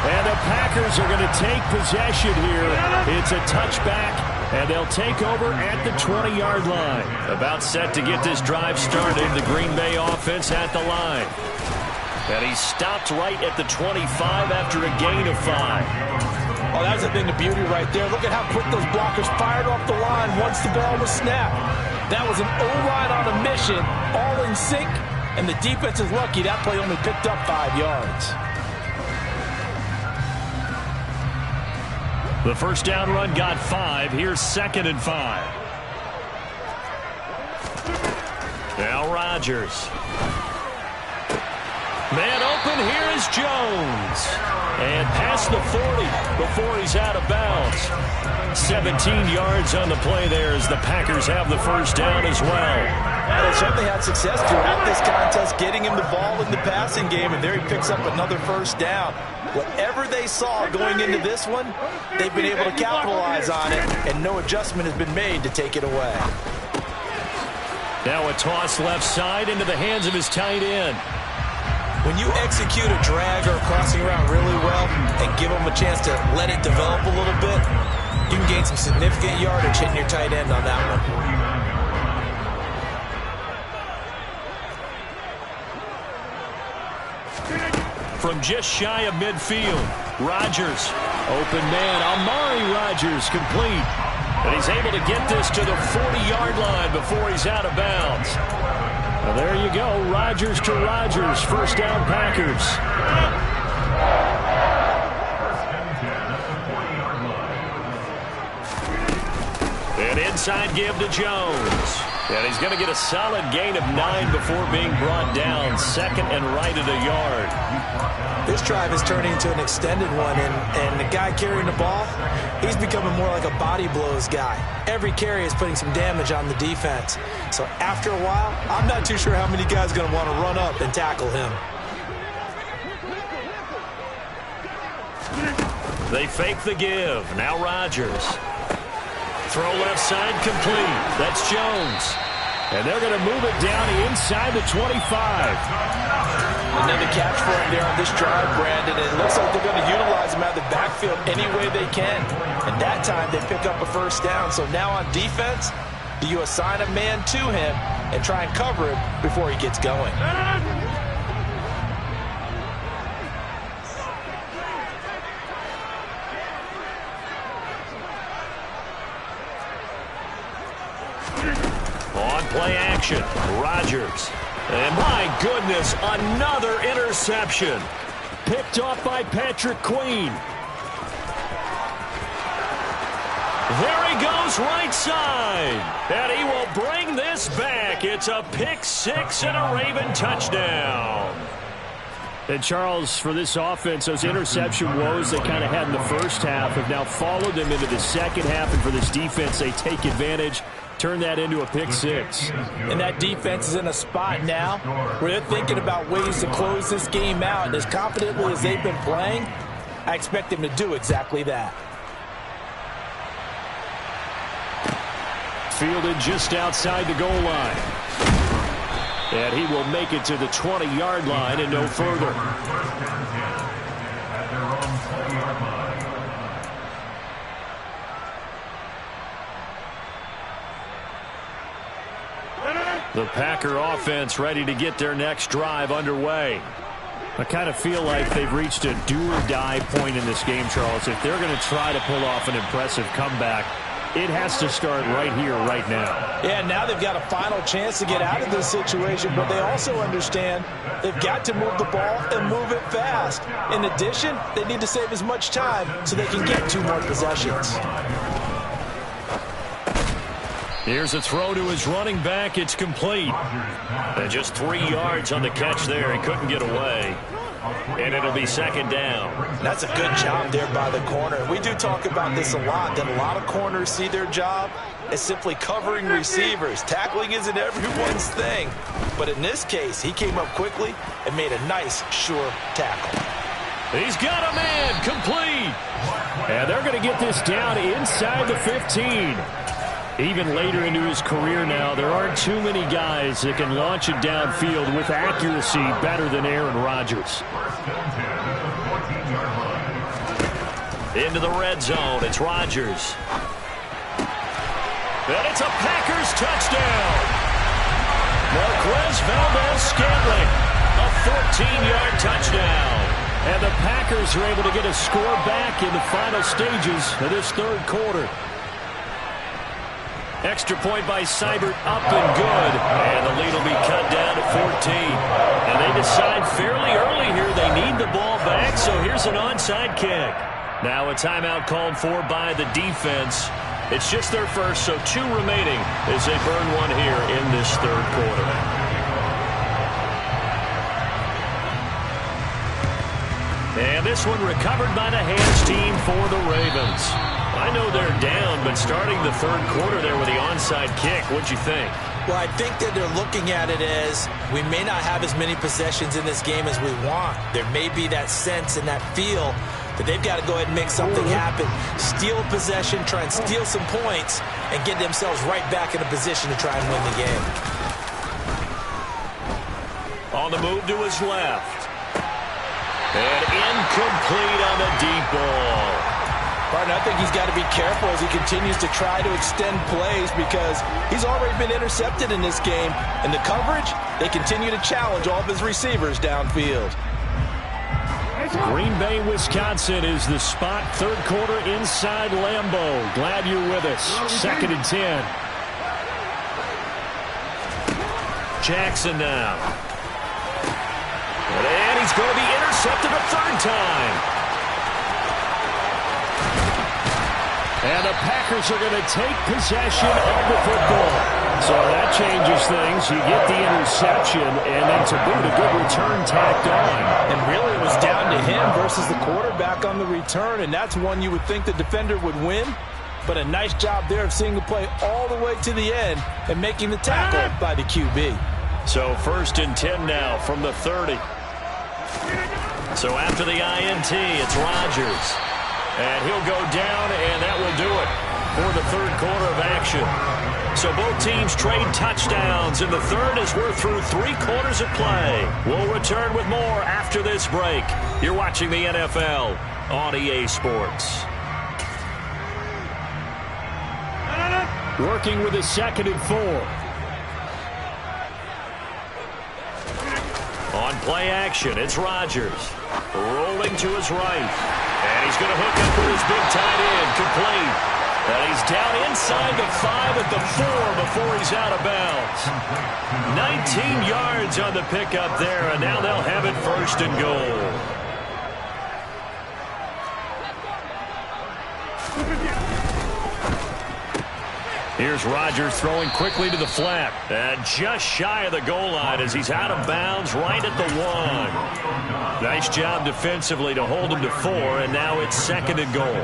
And the Packers are going to take possession here. It's a touchback, and they'll take over at the 20-yard line. About set to get this drive started. The Green Bay offense at the line. And he stopped right at the 25 after a gain of 5. Oh, that's a thing of beauty right there. Look at how quick those blockers fired off the line once the ball was snapped. That was an O-line on a mission, all in sync, And the defense is lucky that play only picked up 5 yards. The first down run got 5. Here's 2nd and 5. Now Rodgers. Man open, here is Jones. And past the 40 before he's out of bounds. 17 yards on the play there as the Packers have the first down as well. They certainly had success throughout this contest, getting him the ball in the passing game, and there he picks up another first down. Whatever they saw going into this one, they've been able to capitalize on it, and no adjustment has been made to take it away. Now a toss left side into the hands of his tight end. When you execute a drag or a crossing route really well and give them a chance to let it develop a little bit, you can gain some significant yardage hitting your tight end on that one. From just shy of midfield, Rodgers. Open man, Amari Rodgers complete. And he's able to get this to the 40-yard line before he's out of bounds. Well, there you go, Rodgers to Rodgers, first down Packers. An inside give to Jones. And he's going to get a solid gain of 9 before being brought down. 2nd and right at a yard. This drive is turning into an extended one, and the guy carrying the ball, he's becoming more like a body blows guy. Every carry is putting some damage on the defense. So after a while, I'm not too sure how many guys are going to want to run up and tackle him. They fake the give. Now Rodgers. Throw left side complete. That's Jones. And they're going to move it down inside the 25. Another catch for him there on this drive, Brandon. It looks like they're going to utilize him out of the backfield any way they can. And that time they pick up a first down. So now on defense, do you assign a man to him and try and cover him before he gets going? On play action, Rodgers. And my goodness, another interception. Picked off by Patrick Queen. There he goes right side. And he will bring this back. It's a pick 6 and a Raven touchdown. And Charles, for this offense, those interception woes they kind of had in the first half have now followed them into the second half. And for this defense, they take advantage. Turn that into a pick 6. And that defense is in a spot now where they're thinking about ways to close this game out. And as confidently as they've been playing, I expect them to do exactly that. Fielded just outside the goal line. And he will make it to the 20-yard line and no further. The Packer offense ready to get their next drive underway. I kind of feel like they've reached a do-or-die point in this game, Charles. If they're going to try to pull off an impressive comeback, it has to start right here, right now. Yeah, now they've got a final chance to get out of this situation, but they also understand they've got to move the ball and move it fast. In addition, they need to save as much time so they can get 2 more possessions. Here's a throw to his running back. It's complete. And just 3 yards on the catch there. He couldn't get away. And it'll be 2nd down. That's a good job there by the corner. We do talk about this a lot, that a lot of corners see their job as simply covering receivers. Tackling isn't everyone's thing. But in this case, he came up quickly and made a nice, sure tackle. He's got a man complete. And they're going to get this down inside the 15. Even later into his career now, there aren't too many guys that can launch it downfield with accuracy better than Aaron Rodgers. Into the red zone, it's Rodgers. And it's a Packers touchdown. Marquez Valdez-Scantling, a 14-yard touchdown. And the Packers are able to get a score back in the final stages of this third quarter. Extra point by Seibert, up and good. And the lead will be cut down to 14. And they decide fairly early here they need the ball back, so here's an onside kick. Now a timeout called for by the defense. It's just their first, so 2 remaining as they burn one here in this third quarter. And this one recovered by the hands team for the Ravens. I know they're down, but starting the third quarter there with the onside kick, what'd you think? Well, I think that they're looking at it as we may not have as many possessions in this game as we want. There may be that sense and that feel that they've got to go ahead and make something happen, steal a possession, try and steal some points, and get themselves right back in a position to try and win the game. On the move to his left. And incomplete on the deep ball. Partner, I think he's got to be careful as he continues to try to extend plays because he's already been intercepted in this game. And the coverage, they continue to challenge all of his receivers downfield. Green Bay, Wisconsin is the spot. Third quarter inside Lambeau. Glad you're with us. 2nd and 10. Jackson now. And he's going to be intercepted a third time. And the Packers are going to take possession of the football. So that changes things. You get the interception, and then to boot, a good return tacked on. And really, it was down to him versus the quarterback on the return, and that's one you would think the defender would win. But a nice job there of seeing the play all the way to the end and making the tackle by the QB. So 1st and 10 now from the 30. So after the INT, it's Rodgers. And he'll go down, and that will do it for the third quarter of action. So both teams trade touchdowns in the third as we're through 3 quarters of play. We'll return with more after this break. You're watching the NFL on EA Sports. Working with a 2nd and 4. On play action, it's Rodgers. Rolling to his right. And he's going to hook up with his big tight end. Complete. And he's down inside the 5 at the 4 before he's out of bounds. 19 yards on the pickup there, and now they'll have it 1st and goal. Here's Rodgers throwing quickly to the flat. And just shy of the goal line as he's out of bounds right at the 1. Nice job defensively to hold him to 4, and now it's 2nd and goal.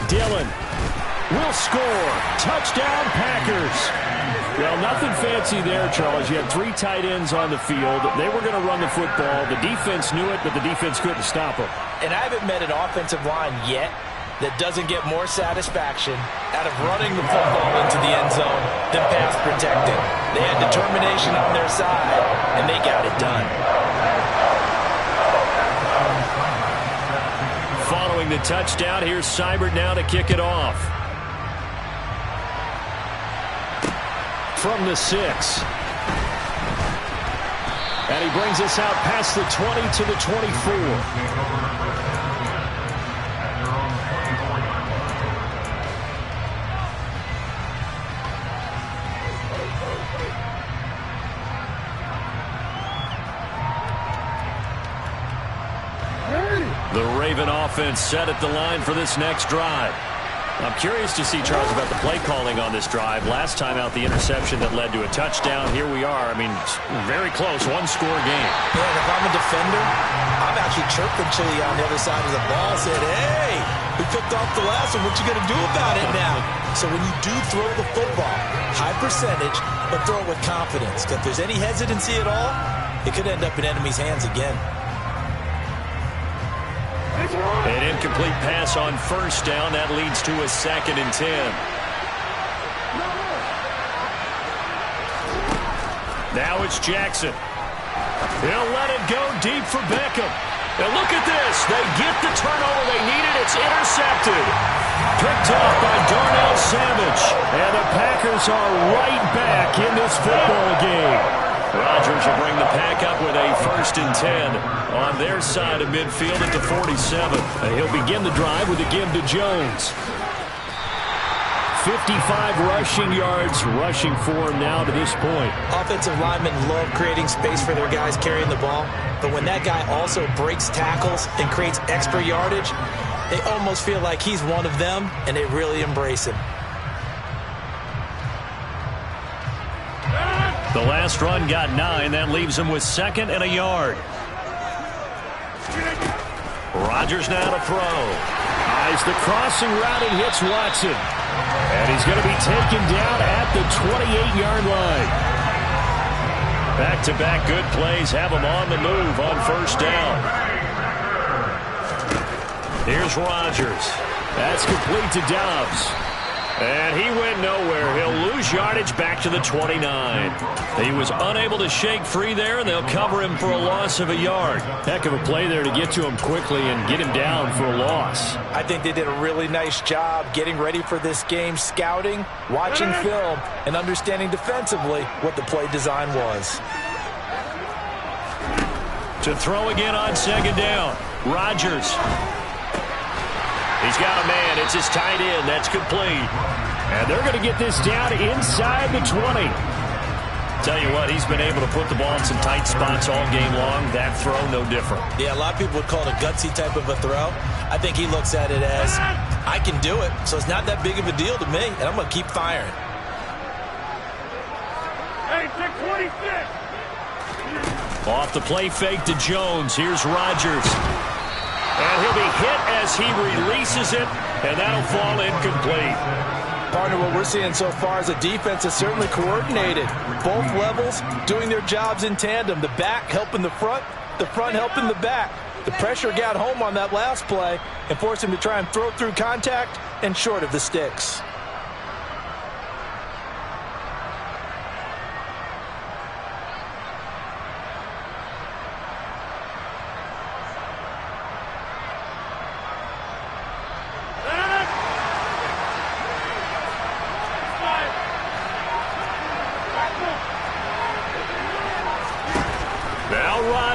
Dillon will score. Touchdown, Packers. Well, nothing fancy there, Charles. You had 3 tight ends on the field. They were going to run the football. The defense knew it, but the defense couldn't stop them. And I haven't met an offensive line yet that doesn't get more satisfaction out of running the football into the end zone than pass protecting. They had determination on their side, and they got it done. Following the touchdown, here's Seibert now to kick it off. From the 6. And he brings us out past the 20 to the 24. The Raven offense set at the line for this next drive. I'm curious to see, Charles, about the play calling on this drive. Last time out, the interception that led to a touchdown. Here we are. I mean, very close, 1-score game. Yeah, and if I'm a defender, I'm actually chirping Chili on the other side of the ball, saying, hey, we picked off the last one. What you going to do about it now? So when you do throw the football, high percentage, but throw it with confidence. If there's any hesitancy at all, it could end up in enemy's hands again. An incomplete pass on 1st down. That leads to a 2nd and 10. Now it's Jackson. He'll let it go deep for Beckham. And look at this. They get the turnover they needed. It's intercepted. Picked off by Darnell Savage. And the Packers Steelers are right back in this football game. Rodgers will bring the pack up with a 1st and 10 on their side of midfield at the 47. And he'll begin the drive with a give to Jones. 55 rushing yards rushing for him now to this point. Offensive linemen love creating space for their guys carrying the ball, but when that guy also breaks tackles and creates extra yardage, they almost feel like he's one of them, and they really embrace him. The last run got 9. That leaves him with 2nd and a yard. Rodgers now to throw. Eyes the crossing route and hits Watson. And he's going to be taken down at the 28-yard line. Back-to-back good plays have him on the move on 1st down. Here's Rodgers. That's complete to Dobbs. And he went nowhere. He'll lose yardage back to the 29. He was unable to shake free there, and they'll cover him for a loss of a yard. Heck of a play there to get to him quickly and get him down for a loss. I think they did a really nice job getting ready for this game, scouting, watching film, and understanding defensively what the play design was. To throw again on 2nd down. Rodgers. He's got a man. It's his tight end. That's complete. And they're going to get this down inside the 20. Tell you what, he's been able to put the ball in some tight spots all game long. That throw, no different. Yeah, a lot of people would call it a gutsy type of a throw. I think he looks at it as, I can do it, so it's not that big of a deal to me, and I'm going to keep firing. Hey, 626. Off the play fake to Jones. Here's Rodgers. And he'll be hit as he releases it, and that'll fall incomplete. Partner, what we're seeing so far is the defense is certainly coordinated. Both levels doing their jobs in tandem. The back helping the front helping the back. The pressure got home on that last play and forced him to try and throw through contact and short of the sticks.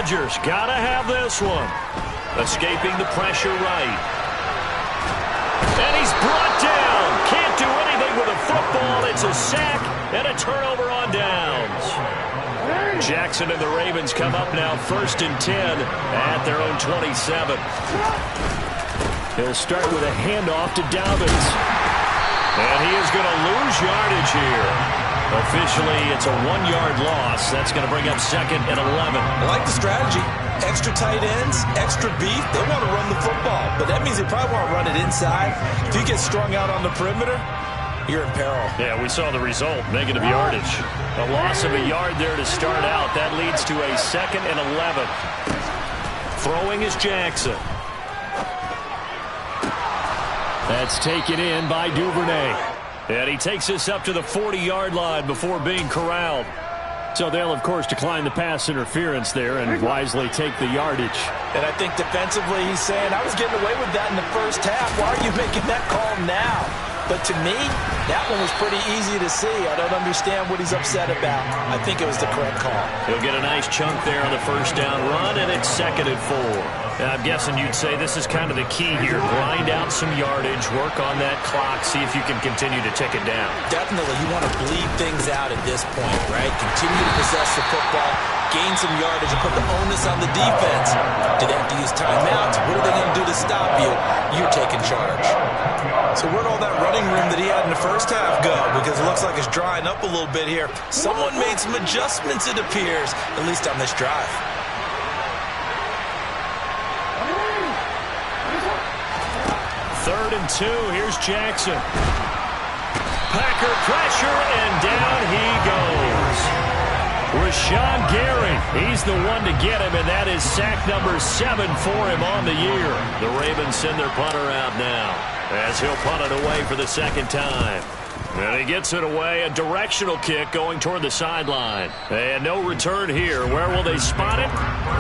Rodgers gotta have this one. Escaping the pressure right. And he's brought down. Can't do anything with a football. It's a sack and a turnover on downs. Jackson and the Ravens come up now 1st and 10 at their own 27. He'll start with a handoff to Dobbins. And he is going to lose yardage here. Officially, it's a 1-yard loss. That's going to bring up 2nd and 11. I like the strategy. Extra tight ends, extra beef. They want to run the football, but that means they probably want to run it inside. If you get strung out on the perimeter, you're in peril. Yeah, we saw the result, negative yardage. A loss of a yard there to start out. That leads to a 2nd and 11. Throwing is Jackson. That's taken in by Duvernay. And he takes this up to the 40-yard line before being corralled. So they'll, of course, decline the pass interference there and wisely take the yardage. And I think defensively he's saying, I was getting away with that in the first half. Why are you making that call now? But to me, that one was pretty easy to see. I don't understand what he's upset about. I think it was the correct call. He'll get a nice chunk there on the 1st down run, and it's 2nd and 4. And I'm guessing you'd say this is kind of the key here. Grind out some yardage, work on that clock, see if you can continue to tick it down. Definitely, you want to bleed things out at this point, right? Continue to possess the football, gain some yardage, and put the onus on the defense. Do they have to use timeouts? What are they going to do to stop you? You're taking charge. So where'd all that running room that he had in the first half go? Because it looks like it's drying up a little bit here. Someone made some adjustments, it appears, at least on this drive. Third and 2. Here's Jackson. Packer pressure, and down he goes. Rashawn Gary, he's the one to get him, and that is sack number 7 for him on the year. The Ravens send their punter out now as he'll punt it away for the 2nd time. And he gets it away, a directional kick going toward the sideline. And no return here. Where will they spot it?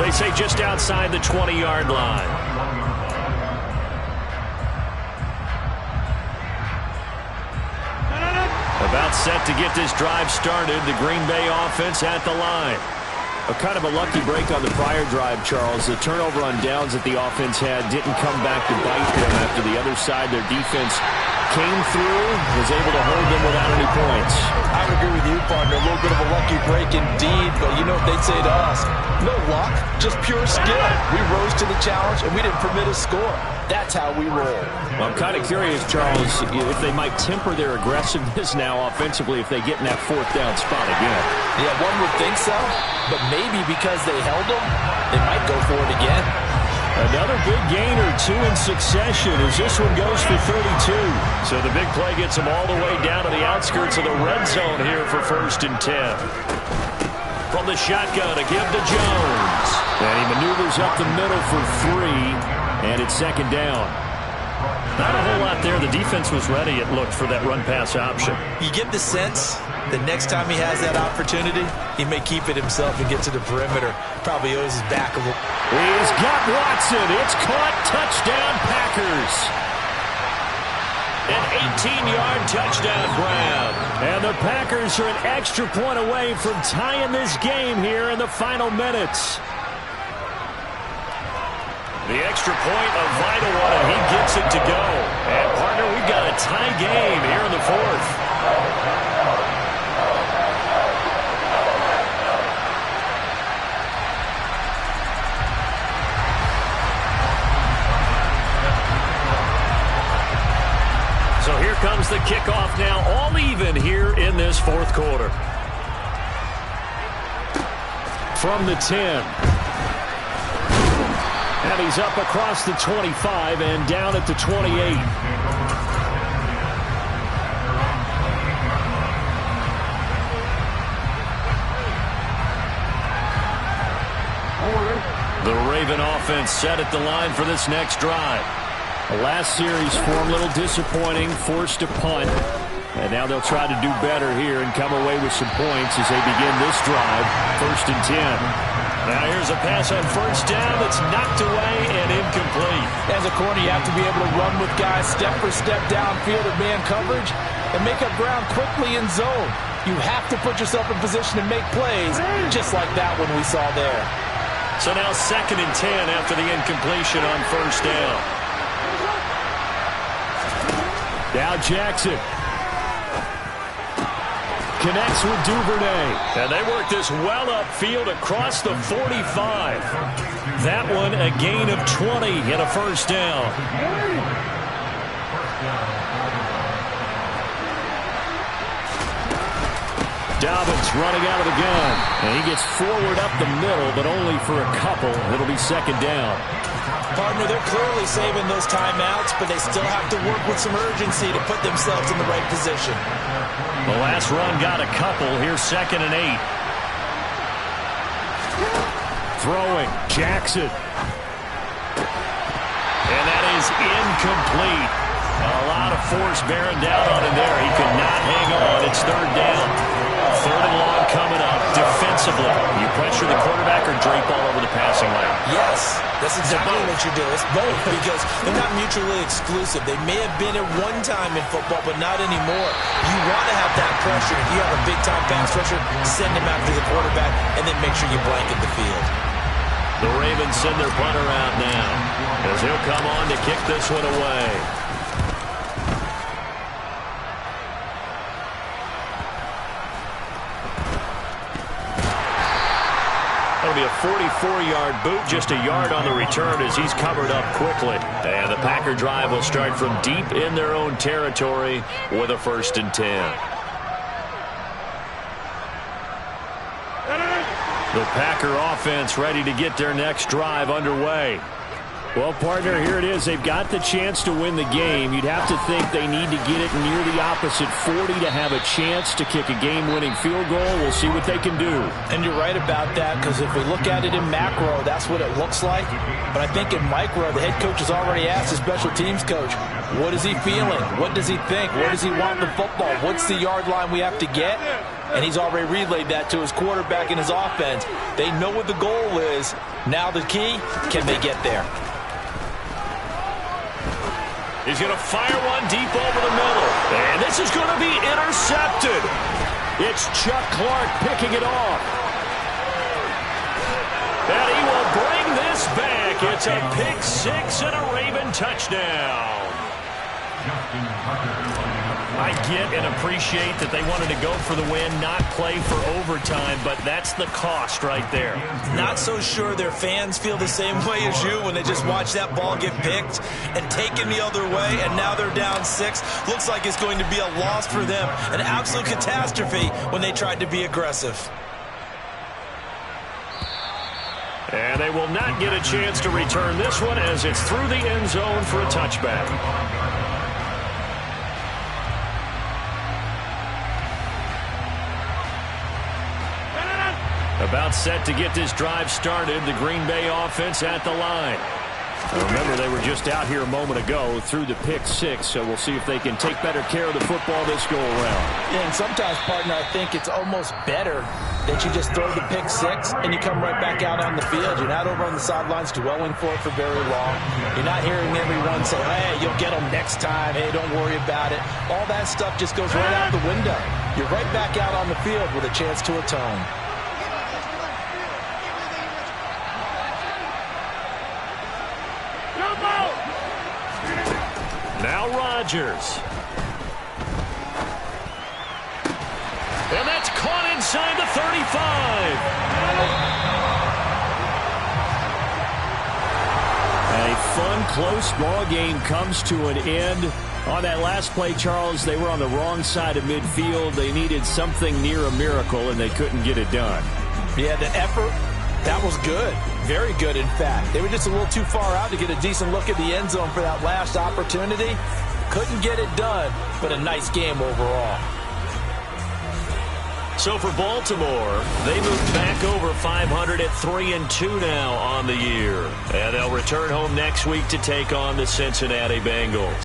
They say just outside the 20-yard line. A About set to get this drive started. The Green Bay offense at the line. A kind of a lucky break on the prior drive, Charles. The turnover on downs that the offense had didn't come back to bite them after the other side. Their defense came through, was able to hold them without any points. I would agree with you, partner. A little bit of a lucky break indeed, but you know what they'd say to us? No luck, just pure skill. We rose to the challenge, and we didn't permit a score. That's how we roll. Well, I'm kind of curious, Charles, if they might temper their aggressiveness now offensively if they get in that fourth down spot again. Yeah, one would think so, but maybe because they held them, they might go for it again. Another big gainer, 2 in succession, as this one goes for 32. So the big play gets them all the way down to the outskirts of the red zone here for 1st and 10. From the shotgun, a give to Jones. And he maneuvers up the middle for 3, and it's 2nd down. Not a whole lot there. The defense was ready, it looked, for that run-pass option. You get the sense the next time he has that opportunity, he may keep it himself and get to the perimeter. Probably owes his back a little. He's got Watson. It's caught. Touchdown, Packers. An 18-yard touchdown grab. And the Packers are an extra point away from tying this game here in the final minutes. The extra point, a vital one, and he gets it to go. And, partner, we've got a tie game here in the 4th. So here comes the kickoff now, all even here in this 4th quarter. From the 10. And he's up across the 25 and down at the 28. The Raven offense set at the line for this next drive. The last series form a little disappointing, forced a punt. And now they'll try to do better here and come away with some points as they begin this drive, 1st and 10. Now here's a pass on 1st down that's knocked away and incomplete. As a corner, you have to be able to run with guys step for step downfield in man coverage and make up ground quickly in zone. You have to put yourself in position to make plays, just like that one we saw there. So now 2nd and 10 after the incompletion on 1st down. Now Jackson connects with Duvernay. And they work this well upfield across the 45. That one a gain of 20 and a 1st down. Dobbins running out of the gun. And he gets forward up the middle, but only for a couple. It'll be 2nd down. Partner, they're clearly saving those timeouts, but they still have to work with some urgency to put themselves in the right position. The last run got a couple. Here's 2nd and 8. Throwing. Jackson. And that is incomplete. A lot of force bearing down on him there. He could not hang on. It's 3rd down. 3rd and long coming up. Defensively, you pressure the quarterback or drape all over the passing lane? Yes, that's exactly what you do. It's both because they're not mutually exclusive. They may have been at one time in football, but not anymore. You want to have that pressure. If you have a big-time pass rusher, send him after the quarterback, and then make sure you blanket the field. The Ravens send their punter out now as he'll come on to kick this one away. That'll be a 44-yard boot, just a yard on the return as he's covered up quickly. And the Packer drive will start from deep in their own territory with a 1st and 10. The Packer offense ready to get their next drive underway. Well, partner, here it is. They've got the chance to win the game. You'd have to think they need to get it near the opposite 40 to have a chance to kick a game-winning field goal. We'll see what they can do. And you're right about that, because if we look at it in macro, that's what it looks like. But I think in micro, the head coach has already asked the special teams coach, what is he feeling? What does he think? Where does he want the football? What's the yard line we have to get? And he's already relayed that to his quarterback and his offense. They know what the goal is. Now the key, can they get there? He's going to fire one deep over the middle. And this is going to be intercepted. It's Chuck Clark picking it off. And he will bring this back. It's a pick six and a Raven touchdown. I get and appreciate that they wanted to go for the win, not play for overtime, but that's the cost right there. Not so sure their fans feel the same way as you when they just watch that ball get picked and taken the other way, and now they're down 6. Looks like it's going to be a loss for them, an absolute catastrophe when they tried to be aggressive. And they will not get a chance to return this one as it's through the end zone for a touchback. About set to get this drive started, the Green Bay offense at the line. Remember, they were just out here a moment ago through the pick six, so we'll see if they can take better care of the football this go-around. Yeah, and sometimes, partner, I think it's almost better that you just throw the pick six and you come right back out on the field. You're not over on the sidelines dwelling for it for very long. You're not hearing everyone say, hey, you'll get them next time. Hey, don't worry about it. All that stuff just goes right out the window. You're right back out on the field with a chance to atone. Now Rodgers. And that's caught inside the 35. A fun, close ball game comes to an end. On that last play, Charles, they were on the wrong side of midfield. They needed something near a miracle, and they couldn't get it done. Yeah, the effort, that was good. Very good, in fact. They were just a little too far out to get a decent look at the end zone for that last opportunity. Couldn't get it done, but a nice game overall. So for Baltimore, they moved back over 500 at 3-2 now on the year. And they'll return home next week to take on the Cincinnati Bengals.